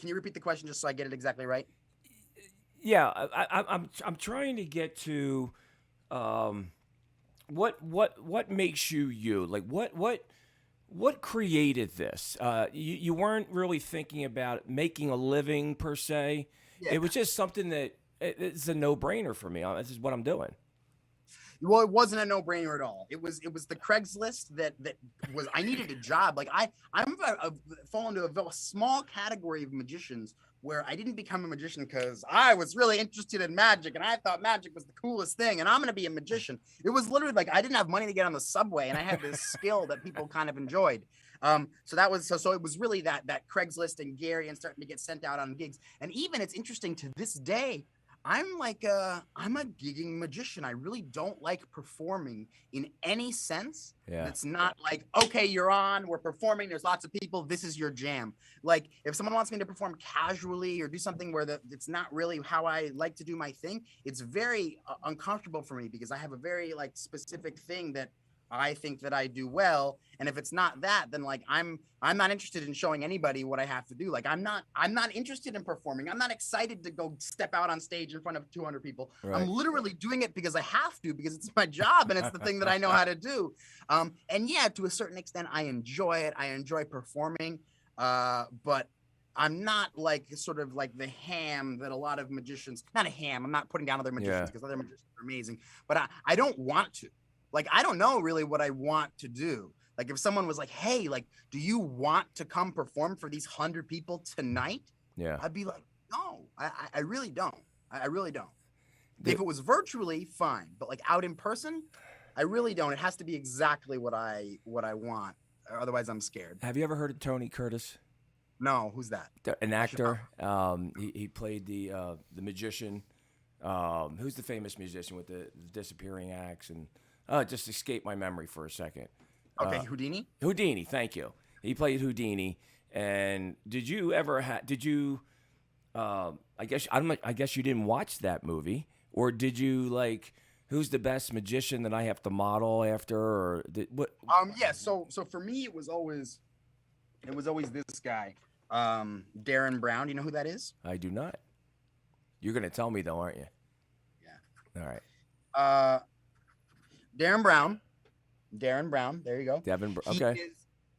you repeat the question just so I get it exactly right? Yeah, I'm trying to get to what makes you, like what created this? You weren't really thinking about making a living per se. Yeah. It was just something that it's a no-brainer for me. This is what I'm doing. Well, it wasn't a no-brainer at all. It was the Craigslist that was. I needed a job. Like I'm fall into a small category of magicians where I didn't become a magician because I was really interested in magic and I thought magic was the coolest thing and I'm going to be a magician. It was literally like I didn't have money to get on the subway and I had this skill that people kind of enjoyed. So that was so it was really that Craigslist and Gary and starting to get sent out on gigs. And even it's interesting to this day, I'm a gigging magician. I really don't like performing in any sense. Yeah. It's not like, okay, you're on, we're performing, there's lots of people, this is your jam. Like if someone wants me to perform casually or do something where it's not really how I like to do my thing, it's very uncomfortable for me because I have a very like specific thing that I think that I do well. And if it's not that, then like I'm not interested in showing anybody what I have to do. Like I'm not interested in performing. I'm not excited to go step out on stage in front of 200 people. Right. I'm literally doing it because I have to, because it's my job and it's the thing that I know how to do. And yeah, to a certain extent, I enjoy it. I enjoy performing. But I'm not like sort of like the ham that a lot of magicians, not a ham. I'm not putting down other magicians because other magicians are amazing, but I don't want to. Like, I don't know really what I want to do. Like if someone was like, hey, like, do you want to come perform for these 100 people tonight? Yeah. I'd be like, no, I really don't. I really don't. If it was virtually, fine. But like out in person, I really don't. It has to be exactly what I want. Otherwise I'm scared. Have you ever heard of Tony Curtis? No, who's that? An actor. He played the magician. Who's the famous musician with the disappearing axe? And it just escaped my memory for a second. Okay, Houdini? Houdini, thank you. He played Houdini. And did you ever I guess you didn't watch that movie, or did you like who's the best magician that I have to model after, or what? Yeah, so for me it was always this guy. Darren Brown, you know who that is? I do not. You're gonna tell me though, aren't you? Yeah. All right. Darren Brown. There you go. Devin. Okay.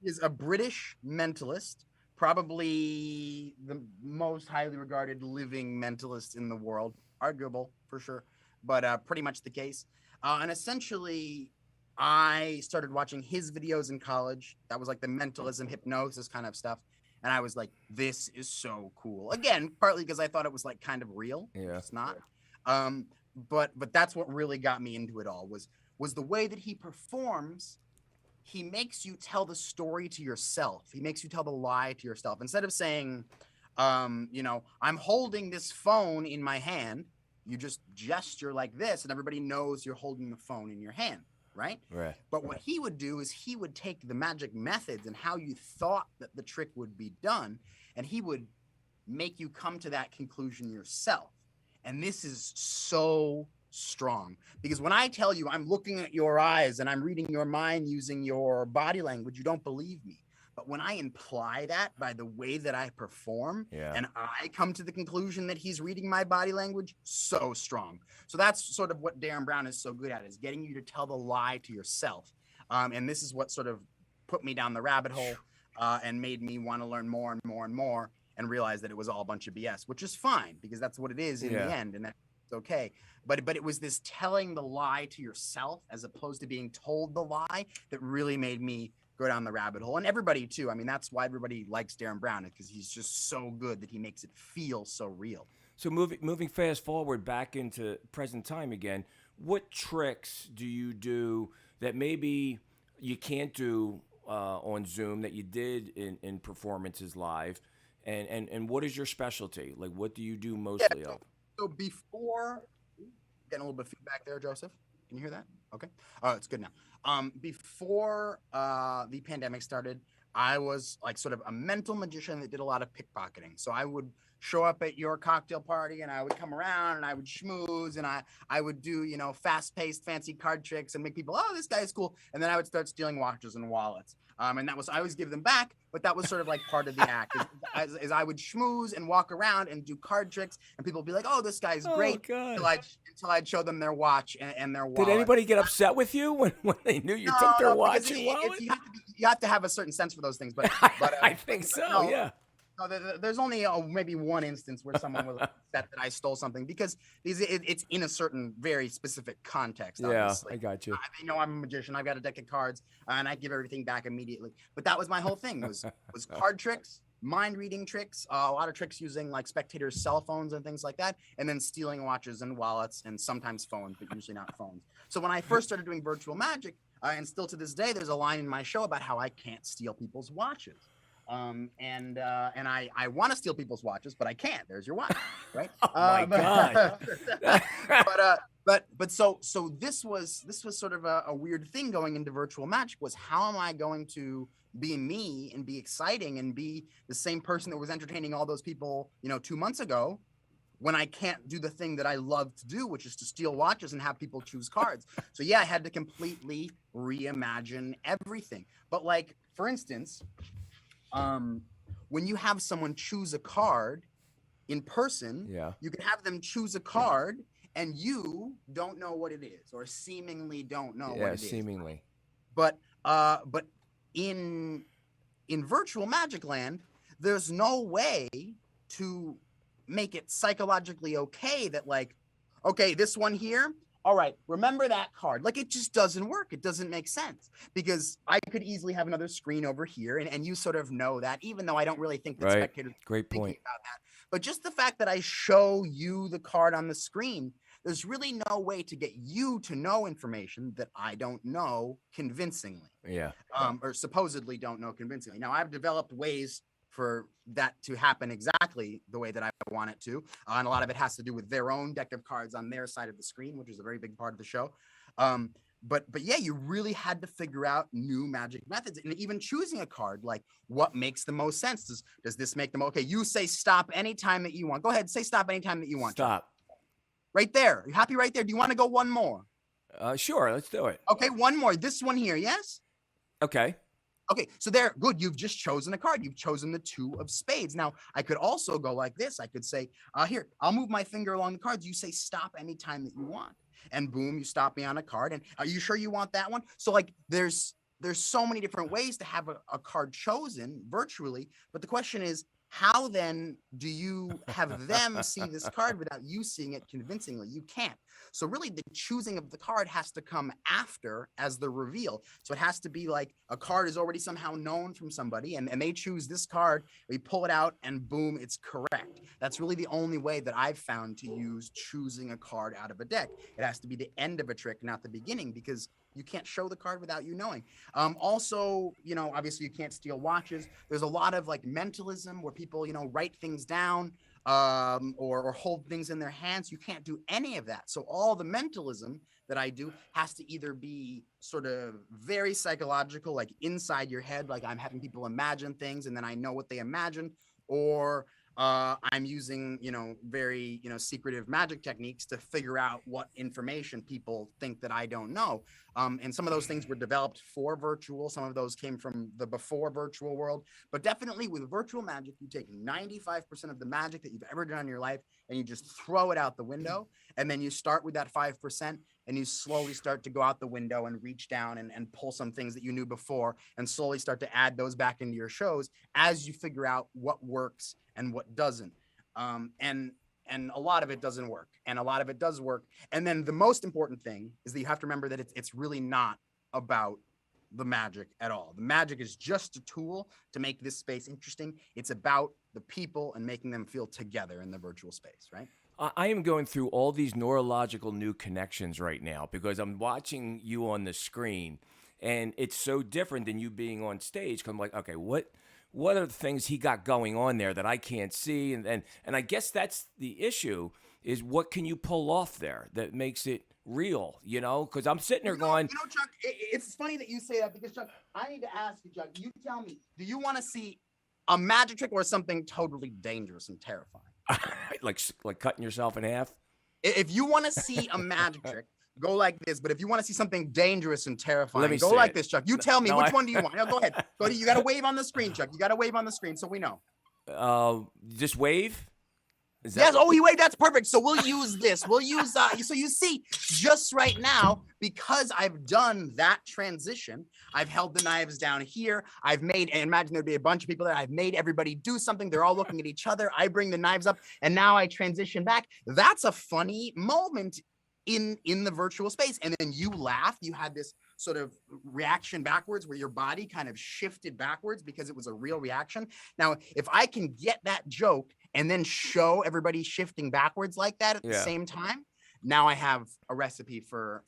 He is a British mentalist, probably the most highly regarded living mentalist in the world, arguable for sure, but pretty much the case. And essentially, I started watching his videos in college. That was like the mentalism, hypnosis kind of stuff. And I was like, this is so cool. Again, partly because I thought it was like kind of real. Yeah. It's not. But that's what really got me into it all was the way that he performs. He makes you tell the story to yourself. He makes you tell the lie to yourself. Instead of saying, I'm holding this phone in my hand, you just gesture like this and everybody knows you're holding the phone in your hand, right? Right. But what he would do is he would take the magic methods and how you thought that the trick would be done, and he would make you come to that conclusion yourself. And this is so strong, because when I tell you I'm looking at your eyes and I'm reading your mind using your body language, you don't believe me. But when I imply that by the way that I perform, and I come to the conclusion that he's reading my body language, so strong. So that's sort of what Darren Brown is so good at, is getting you to tell the lie to yourself. And this is what sort of put me down the rabbit hole and made me want to learn more and more and more, and realize that it was all a bunch of BS, which is fine because that's what it is in the end, and that's okay. But it was this telling the lie to yourself as opposed to being told the lie that really made me go down the rabbit hole. And everybody too. I mean, that's why everybody likes Darren Brown, because he's just so good that he makes it feel so real. So moving fast forward back into present time again, what tricks do you do that maybe you can't do on Zoom that you did in performances live? And what is your specialty? Like, what do you do mostly of? So before, getting a little bit of feedback there, Joseph. Can you hear that? Okay. Oh, it's good now. Before the pandemic started, I was like sort of a mental magician that did a lot of pickpocketing. So I would show up at your cocktail party and I would come around and I would schmooze and I would do, fast-paced fancy card tricks and make people, oh, this guy is cool. And then I would start stealing watches and wallets. And that was, I always give them back, but that was sort of like part of the act is I would schmooze and walk around and do card tricks and people would be like, oh, this guy's great. Until I'd show them their watch and their wallet. Did anybody get upset with you when they knew you took their watch and wallet? You have to have a certain sense for those things. But I think so, yeah. No, there's only maybe one instance where someone was upset that I stole something, because it's in a certain very specific context. Obviously. Yeah, I got you. They know I'm a magician. I've got a deck of cards, and I give everything back immediately. But that was my whole thing was card tricks, mind reading tricks, a lot of tricks using like spectators' cell phones and things like that, and then stealing watches and wallets and sometimes phones, but usually not phones. So when I first started doing virtual magic, and still to this day, there's a line in my show about how I can't steal people's watches. And I want to steal people's watches, but I can't. There's your watch, right? Oh my God. But so this was sort of a weird thing going into virtual magic, was how am I going to be me and be exciting and be the same person that was entertaining all those people, 2 months ago, when I can't do the thing that I love to do, which is to steal watches and have people choose cards. So yeah, I had to completely reimagine everything. But like, for instance, when you have someone choose a card in person, Yeah. you can have them choose a card and you don't know what it is, or seemingly don't know what it is. Seemingly. But in virtual Magic Land, there's no way to make it psychologically okay that like, okay, this one here, all right, remember that card. Like, it just doesn't work. It doesn't make sense, because I could easily have another screen over here, and you sort of know that, even though I don't really think that Right. spectators are Great thinking point. about that. But just the fact that I show you the card on the screen, there's really no way to get you to know information that I don't know convincingly. Yeah. Or supposedly don't know convincingly. Now, I've developed ways for that to happen exactly the way that I want it to. And a lot of it has to do with their own deck of cards on their side of the screen, which is a very big part of the show. But yeah, you really had to figure out new magic methods, and even choosing a card, like what makes the most sense. Does this make them okay? You say stop anytime that you want. Go ahead, say stop anytime that you want. Chuck. Stop. Right there. You happy right there? Do you want to go one more? Sure, let's do it. Okay, one more. This one here, yes? Okay. Okay, so there, good. You've just chosen a card. You've chosen the 2 of spades. Now, I could also go like this. I could say, here, I'll move my finger along the cards. You say stop anytime that you want. And boom, you stop me on a card. And are you sure you want that one? So like, there's so many different ways to have a card chosen virtually. But the question is, how then do you have them see this card without you seeing it convincingly? You can't. So really, the choosing of the card has to come after as the reveal. So it has to be like a card is already somehow known from somebody, and they choose this card, we pull it out, and boom, it's correct. That's really the only way that I've found to use choosing a card out of a deck. It has to be the end of a trick, not the beginning, because you can't show the card without you knowing. Also, obviously you can't steal watches. There's a lot of like mentalism where people, write things down or hold things in their hands. You can't do any of that. So all the mentalism that I do has to either be sort of very psychological, like inside your head, like I'm having people imagine things and then I know what they imagine, or I'm using, very, secretive magic techniques to figure out what information people think that I don't know. And some of those things were developed for virtual. Some of those came from the before virtual world. But definitely with virtual magic, you take 95% of the magic that you've ever done in your life and you just throw it out the window. And then you start with that 5% and you slowly start to go out the window and reach down and pull some things that you knew before and slowly start to add those back into your shows as you figure out what works and what doesn't. And a lot of it doesn't work, and a lot of it does work. And then the most important thing is that you have to remember that it's really not about the magic at all. The magic is just a tool to make this space interesting. It's about the people and making them feel together in the virtual space, right? I am going through all these neurological new connections right now because I'm watching you on the screen, and it's so different than you being on stage. Cause I'm like, okay, what are the things he got going on there that I can't see? And I guess that's the issue, is what can you pull off there that makes it real, Because I'm sitting there going... Chuck, it's funny that you say that, because, Chuck, I need to ask you, Chuck, you tell me, do you want to see a magic trick or something totally dangerous and terrifying? like cutting yourself in half? If you want to see a magic trick, go like this. But if you want to see something dangerous and terrifying, go like this, Chuck. You tell me, which one do you want? No, go ahead. You got to wave on the screen, Chuck. You got to wave on the screen so we know. Just wave? Yes. Oh, he waved. That's perfect. So we'll use this. We'll use so you see, just right now, because I've done that transition, I've held the knives down here. I've made, and imagine there'd be a bunch of people there. I've made everybody do something. They're all looking at each other. I bring the knives up, and now I transition back. That's a funny moment in the virtual space. And then you laughed. You had this sort of reaction backwards where your body kind of shifted backwards because it was a real reaction. Now, if I can get that joke and then show everybody shifting backwards like that at the same time, now I have a recipe for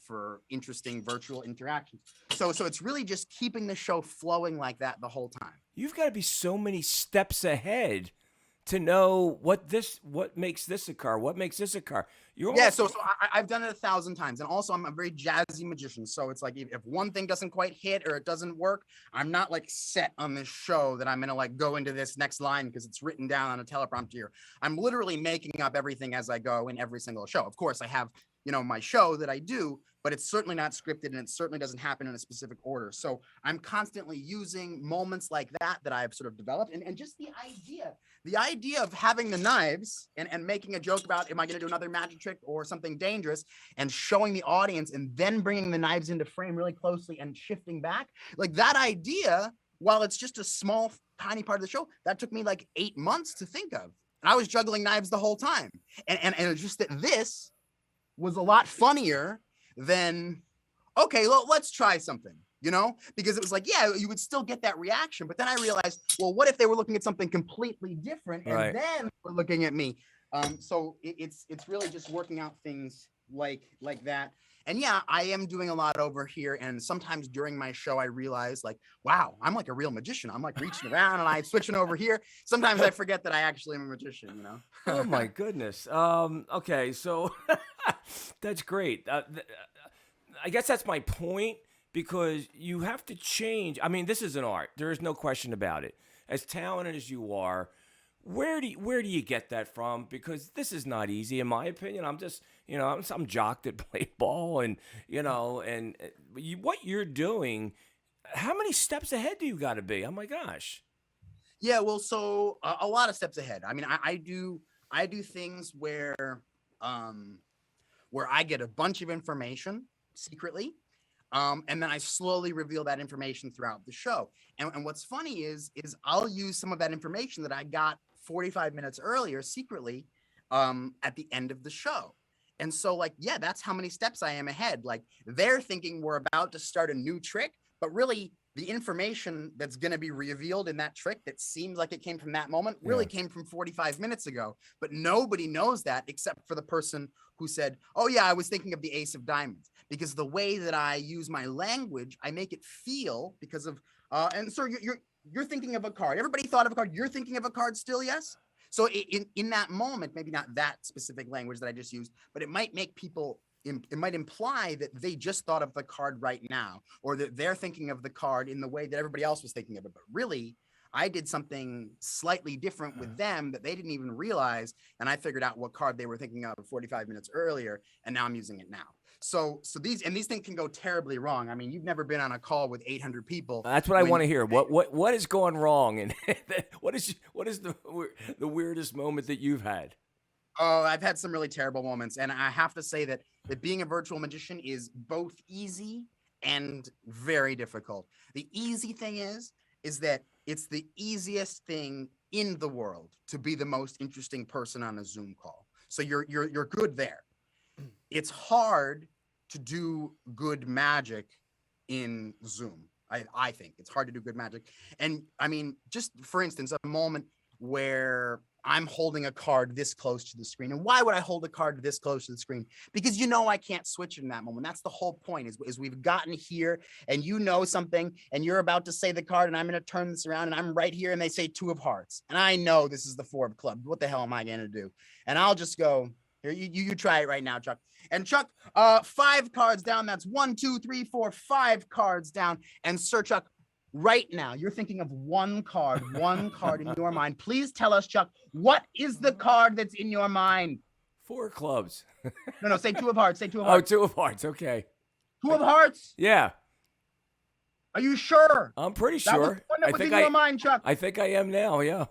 interesting virtual interactions. So it's really just keeping the show flowing like that the whole time. You've got to be so many steps ahead to know what makes this a card, what makes this a card. You're Yeah, almost, so I've done it 1,000 times, and also I'm a very jazzy magician. So it's like if one thing doesn't quite hit or it doesn't work, I'm not like set on this show that I'm gonna like go into this next line because it's written down on a teleprompter here. I'm literally making up everything as I go in every single show. Of course, I have my show that I do, but it's certainly not scripted, and it certainly doesn't happen in a specific order. So I'm constantly using moments like that I've sort of developed, and just the idea of having the knives and making a joke about, am I going to do another magic trick or something dangerous, and showing the audience and then bringing the knives into frame really closely and shifting back, like that idea, while it's just a small tiny part of the show, that took me like 8 months to think of, and I was juggling knives the whole time, and it's just that this was a lot funnier than, okay, well, let's try something, because it was like, yeah, you would still get that reaction. But then I realized, well, what if they were looking at something completely different and Right. then were looking at me? So it's really just working out things like that. And yeah, I am doing a lot over here. And sometimes during my show, I realize like, wow, I'm like a real magician. I'm like reaching around and I'm switching over here. Sometimes I forget that I actually am a magician, oh my goodness. Okay, so that's great. I guess that's my point, because you have to change. I mean, this is an art. There is no question about it. As talented as you are, where do you get that from? Because this is not easy, in my opinion. I'm just, I'm some jock that played ball, and what you're doing. How many steps ahead do you got to be? Oh my gosh. Yeah, well, so a lot of steps ahead. I mean, I do things where I get a bunch of information secretly, and then I slowly reveal that information throughout the show. And what's funny is I'll use some of that information that I got 45 minutes earlier secretly at the end of the show. And so, like, yeah, that's how many steps I am ahead. Like, they're thinking we're about to start a new trick, but really the information that's going to be revealed in that trick that seems like it came from that moment really came from 45 minutes ago. But nobody knows that except for the person who said, oh yeah, I was thinking of the ace of diamonds, because the way that I use my language, I make it feel because of, and so you're thinking of a card. Everybody thought of a card. You're thinking of a card still. Yes. So in that moment, maybe not that specific language that I just used, but it might make people, it might imply that they just thought of the card right now, or that they're thinking of the card in the way that everybody else was thinking of it. But really, I did something slightly different with them that they didn't even realize. And I figured out what card they were thinking of 45 minutes earlier. And now I'm using it now. So these things can go terribly wrong. I mean, you've never been on a call with 800 people. That's what I want to hear. What is going wrong, and what is the weirdest moment that you've had? Oh, I've had some really terrible moments, and I have to say that being a virtual magician is both easy and very difficult. The easy thing is that it's the easiest thing in the world to be the most interesting person on a Zoom call. So you're good there. It's hard to do good magic in Zoom. I think it's hard to do good magic. And I mean, just for instance, a moment where I'm holding a card this close to the screen. And why would I hold a card this close to the screen? Because I can't switch in that moment. That's the whole point, is we've gotten here and something and you're about to say the card and I'm going to turn this around and I'm right here and they say 2 of hearts. And I know this is the 4 of clubs. What the hell am I going to do? And I'll just go, here, you try it right now, Chuck. And Chuck, 5 cards down. That's 1, 2, 3, 4, 5 cards down. And Sir Chuck, right now, you're thinking of one card in your mind. Please tell us, Chuck, what is the card that's in your mind? 4 clubs. No, say 2 of hearts. Say 2 of hearts. Oh, 2 of hearts. Okay. 2 of hearts? Yeah. Are you sure? I'm pretty That was sure. the one that was in your mind, Chuck. I think I am now, yeah.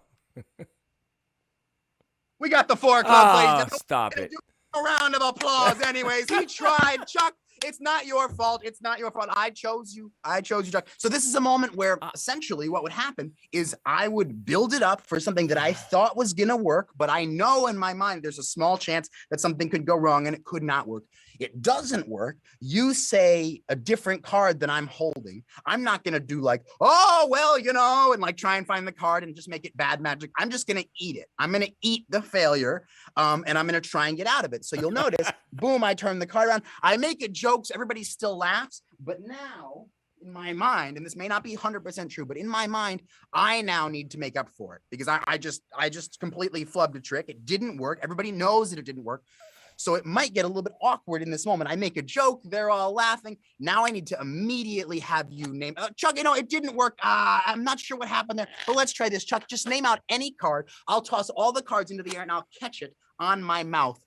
We got the 4 clubs, ladies and gentlemen. Stop it. A round of applause anyways. He tried, Chuck. It's not your fault. It's not your fault. I chose you, Chuck. So this is a moment where essentially what would happen is I would build it up for something that I thought was going to work, but I know in my mind there's a small chance that something could go wrong and it could not work. It doesn't work. You say a different card than I'm holding. I'm not going to do like, oh, well, and like try and find the card and just make it bad magic. I'm just going to eat it. I'm going to eat the failure, and I'm going to try and get out of it. So you'll notice, boom, I turn the card around. I make it jokes. Everybody still laughs. But now in my mind, and this may not be 100% true, but in my mind, I now need to make up for it because I just completely flubbed a trick. It didn't work. Everybody knows that it didn't work. So it might get a little bit awkward in this moment. I make a joke, they're all laughing. Now I need to immediately have you name, Chuck, it didn't work. I'm not sure what happened there, but let's try this. Chuck, just name out any card. I'll toss all the cards into the air and I'll catch it on my mouth,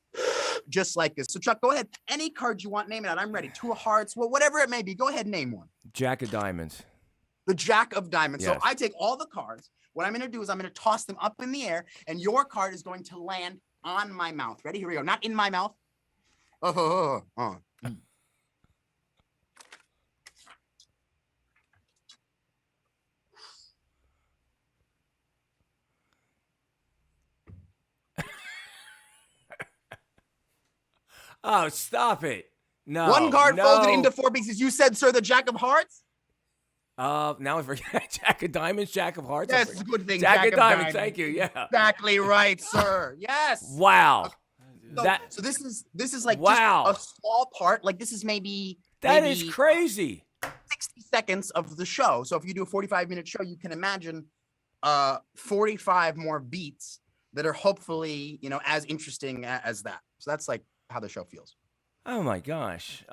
just like this. So Chuck, go ahead. Any card you want, name it out. I'm ready. Two of hearts, well, whatever it may be. Go ahead, name one. Jack of diamonds. The Jack of diamonds. Yes. So I take all the cards. What I'm going to do is I'm going to toss them up in the air and your card is going to land on my mouth. Ready? Here we go. Not in my mouth. Oh. Oh, stop it. No. One card no. folded into 4 pieces. You said, sir, the Jack of hearts? Now I forget. Jack of diamonds, Jack of hearts. Yes, it's a good thing. Jack of diamonds. Thank you. Yeah. Exactly right, sir. Yes. Wow. So this is like wow. just a small part. Like this is maybe that is crazy. 60 seconds of the show. So if you do a 45-minute show, you can imagine 45 more beats that are hopefully, as interesting as that. So that's like how the show feels. Oh my gosh.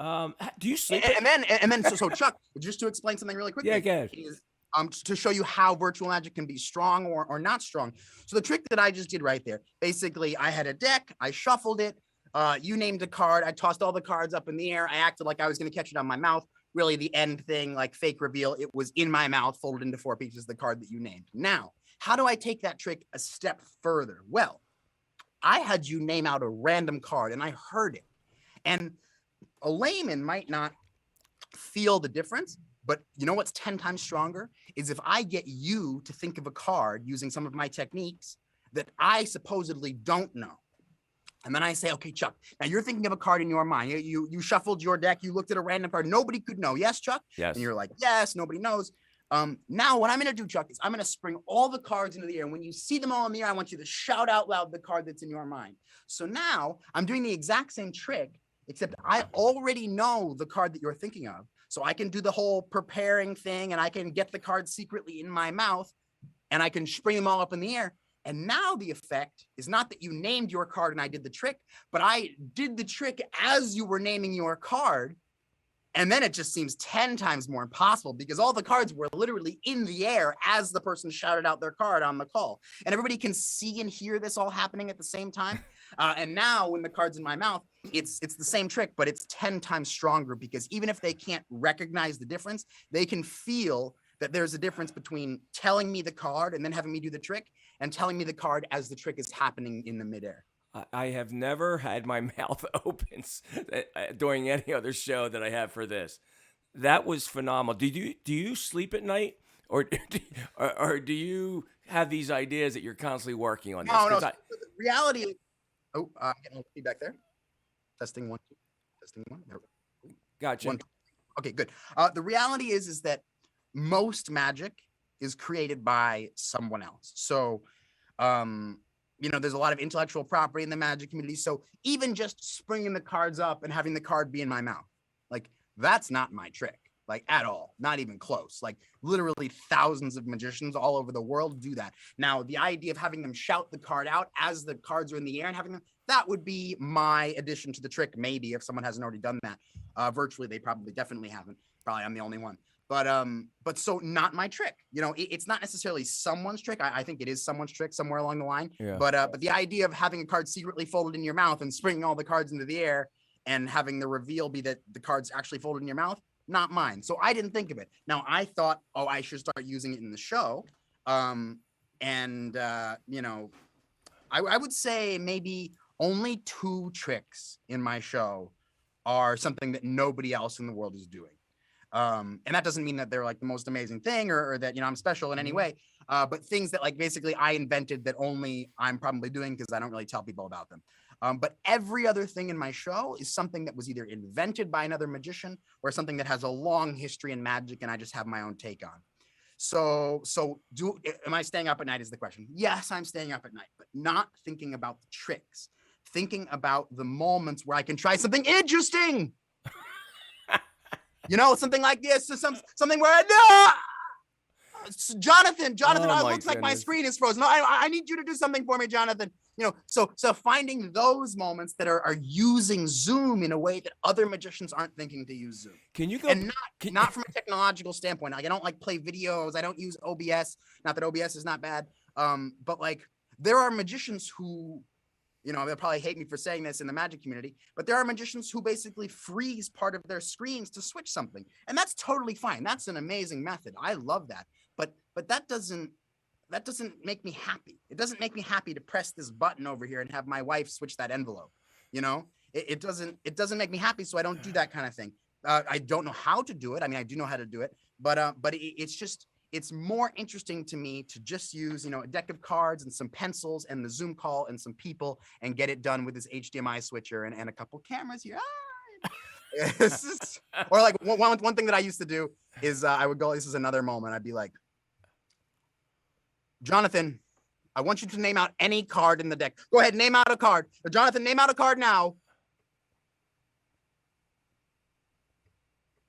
Do you sleep? And then so Chuck, just to explain something really quickly. Yeah, go ahead. To show you how virtual magic can be strong or not strong. So the trick that I just did right there, basically I had a deck, I shuffled it, you named a card, I tossed all the cards up in the air, I acted like I was going to catch it on my mouth. Really the end thing, like fake reveal, it was in my mouth, folded into 4 pieces, the card that you named. Now, how do I take that trick a step further? Well, I had you name out a random card and I heard it. And a layman might not feel the difference, but you know what's 10 times stronger is if I get you to think of a card using some of my techniques that I supposedly don't know. And then I say, okay, Chuck, now you're thinking of a card in your mind. You shuffled your deck. You looked at a random card. Nobody could know. Yes, Chuck? Yes. And you're like, yes, nobody knows. Now what I'm going to do, Chuck, is I'm going to spring all the cards into the air. And when you see them all in the air, I want you to shout out loud the card that's in your mind. So now I'm doing the exact same trick, except I already know the card that you're thinking of. So I can do the whole preparing thing and I can get the cards secretly in my mouth and I can spring them all up in the air. And now the effect is not that you named your card and I did the trick, but I did the trick as you were naming your card. And then it just seems 10 times more impossible because all the cards were literally in the air as the person shouted out their card on the call. And everybody can see and hear this all happening at the same time. And now when the card's in my mouth, it's the same trick, but it's 10 times stronger because even if they can't recognize the difference, they can feel that there's a difference between telling me the card and then having me do the trick and telling me the card as the trick is happening in the midair. I have never had my mouth open during any other show that I have for this. That was phenomenal. Do you sleep at night, or do you have these ideas that you're constantly working on? This? No. The reality is, getting a little feedback there. Testing 1, 2. Testing 1. There we go. Gotcha. 1, 2. Okay, good. The reality is that most magic is created by someone else. So, there's a lot of intellectual property in the magic community. So even just springing the cards up and having the card be in my mouth, like that's not my trick, like at all, not even close. Like literally thousands of magicians all over the world do that. Now, the idea of having them shout the card out as the cards are in the air and having them, that would be my addition to the trick. Maybe if someone hasn't already done that, virtually, they definitely haven't. Probably I'm the only one. But so not my trick. It's not necessarily someone's trick. I think it is someone's trick somewhere along the line. Yeah. But the idea of having a card secretly folded in your mouth and springing all the cards into the air and having the reveal be that the card's actually folded in your mouth, not mine. So I didn't think of it. Now I thought, I should start using it in the show. I would say maybe only 2 tricks in my show are something that nobody else in the world is doing. And that doesn't mean that they're like the most amazing thing or that, I'm special in any way, but things that like basically I invented that only I'm probably doing because I don't really tell people about them. But every other thing in my show is something that was either invented by another magician or something that has a long history in magic and I just have my own take on. So am I staying up at night is the question. Yes, I'm staying up at night, but not thinking about the tricks, thinking about the moments where I can try something interesting. something like this, or something where no. Jonathan, Oh, it my looks like my goodness. screen is frozen. No, I need you to do something for me, Jonathan. So finding those moments that are using Zoom in a way that other magicians aren't thinking to use Zoom. Can you go? And not from a technological standpoint. Like I don't like play videos. I don't use OBS. Not that OBS is not bad. But like there are magicians who, they'll probably hate me for saying this in the magic community, but there are magicians who basically freeze part of their screens to switch something. And that's totally fine. That's an amazing method. I love that. But that doesn't make me happy. It doesn't make me happy to press this button over here and have my wife switch that envelope. It doesn't make me happy. So I don't do that kind of thing. I don't know how to do it. I mean, I do know how to do it, but it's more interesting to me to just use, a deck of cards and some pencils and the Zoom call and some people and get it done with this HDMI switcher and a couple cameras here. Or like one thing that I used to do is I would go, this is another moment. I'd be like, Jonathan, I want you to name out any card in the deck. Go ahead, name out a card. Jonathan, name out a card now.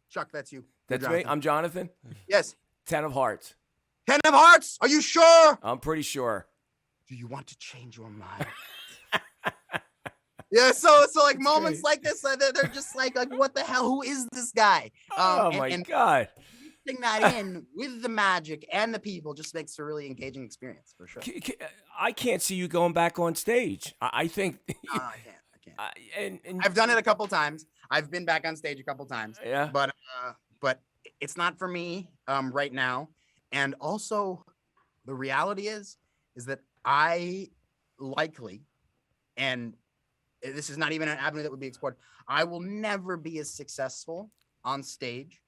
Chuck, that's you. That's me. I'm Jonathan. Yes. 10 of hearts. 10 of hearts. Are you sure? I'm pretty sure. Do you want to change your mind? Yeah. So like That's moments great. like this, they're just like what the hell? Who is this guy? Oh my God. Putting that in with the magic and the people just makes for a really engaging experience for sure. I can't see you going back on stage. I think. No, I can't. And I've done it a couple times. I've been back on stage a couple times. Yeah. But it's not for me right now. And also, the reality is that I likely, and this is not even an avenue that would be explored, I will never be as successful on stage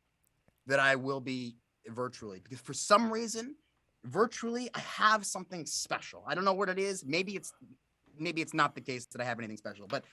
that I will be virtually, because for some reason, virtually, I have something special. I don't know what it is. Maybe it's not the case that I have anything special, but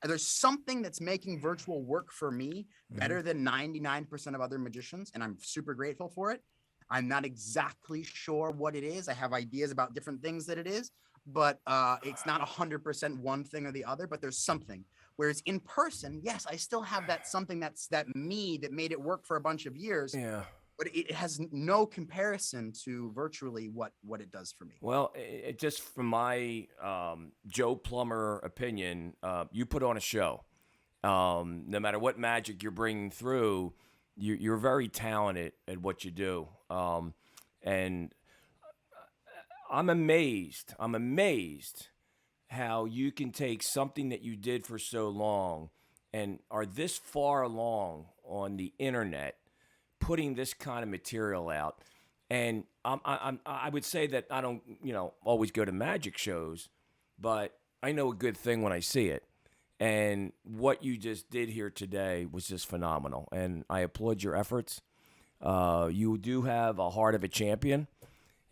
there's something that's making virtual work for me better than 99% of other magicians, and I'm super grateful for it. I'm not exactly sure what it is. I have ideas about different things that it is, but it's not 100% one thing or the other, but there's something. Whereas in person, yes, I still have that something that me that made it work for a bunch of years. Yeah. But it has no comparison to virtually what it does for me. Well, it just from my Joe Plumber opinion, you put on a show. No matter what magic you're bringing through, you're very talented at what you do. And I'm amazed how you can take something that you did for so long and are this far along on the internet, putting this kind of material out. And I would say that I don't, always go to magic shows, but I know a good thing when I see it. And what you just did here today was just phenomenal. And I applaud your efforts. You do have a heart of a champion.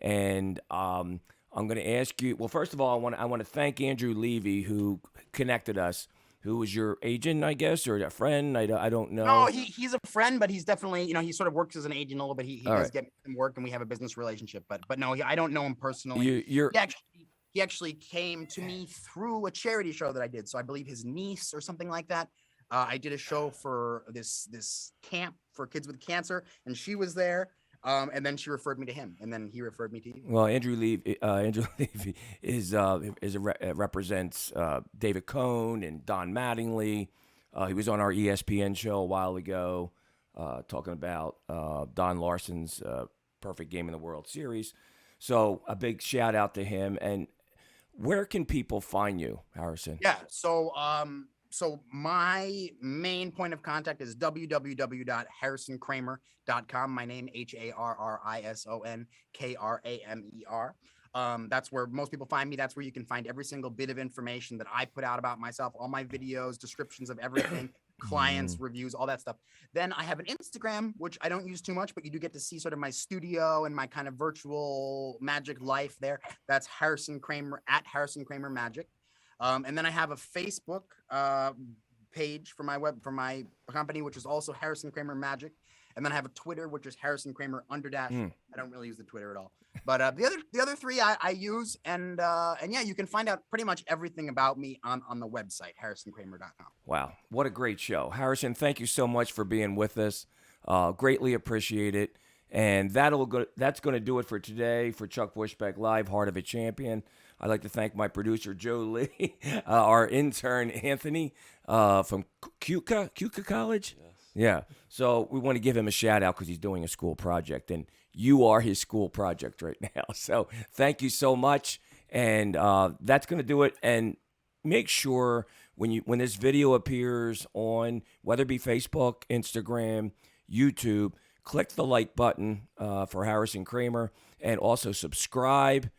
And I'm going to ask you, well, first of all, I want to thank Andrew Levy, who connected us, who was your agent, I guess, or a friend. I don't know. No, he's a friend, but he's definitely, he sort of works as an agent a little bit. He does get some work, and we have a business relationship. But no, I don't know him personally. He actually came to me through a charity show that I did. So I believe his niece or something like that. I did a show for this camp for kids with cancer, and she was there. And then she referred me to him, and then he referred me to you. Well, Andrew Levy represents David Cohn and Don Mattingly. He was on our ESPN show a while ago, talking about Don Larson's perfect game in the World Series. So a big shout out to him. And where can people find you, Harrison? Yeah. So my main point of contact is www.harrisonkramer.com. My name, HarrisonKramer. That's where most people find me. That's where you can find every single bit of information that I put out about myself, all my videos, descriptions of everything, clients, reviews, all that stuff. Then I have an Instagram, which I don't use too much, but you do get to see sort of my studio and my kind of virtual magic life there. That's Harrison Kramer, at Harrison Kramer Magic. And then I have a Facebook page for my company, which is also Harrison Kramer Magic. And then I have a Twitter, which is Harrison Kramer underdash. Mm. I don't really use the Twitter at all. But the other three I use, and yeah, you can find out pretty much everything about me on the website, harrisonkramer.com. Wow, what a great show. Harrison, thank you so much for being with us. Greatly appreciate it. And that's going to do it for today for Chuck Bushbeck Live, Heart of a Champion. I'd like to thank my producer, Joe Lee, our intern, Anthony, from Cuca College. Yes. Yeah. So we want to give him a shout out because he's doing a school project, and you are his school project right now. So thank you so much. And that's going to do it. And make sure when this video appears on, whether it be Facebook, Instagram, YouTube, click the like button for Harrison Kramer, and also subscribe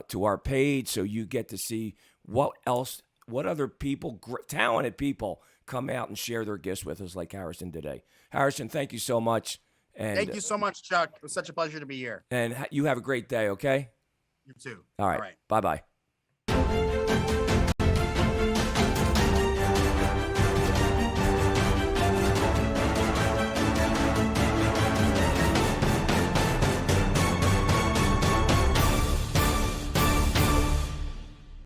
to our page so you get to see what other people, talented people, come out and share their gifts with us like Harrison today. Harrison, thank you so much. And Thank you so much, Chuck. It was such a pleasure to be here. And you have a great day, okay? You too. All right. Bye-bye.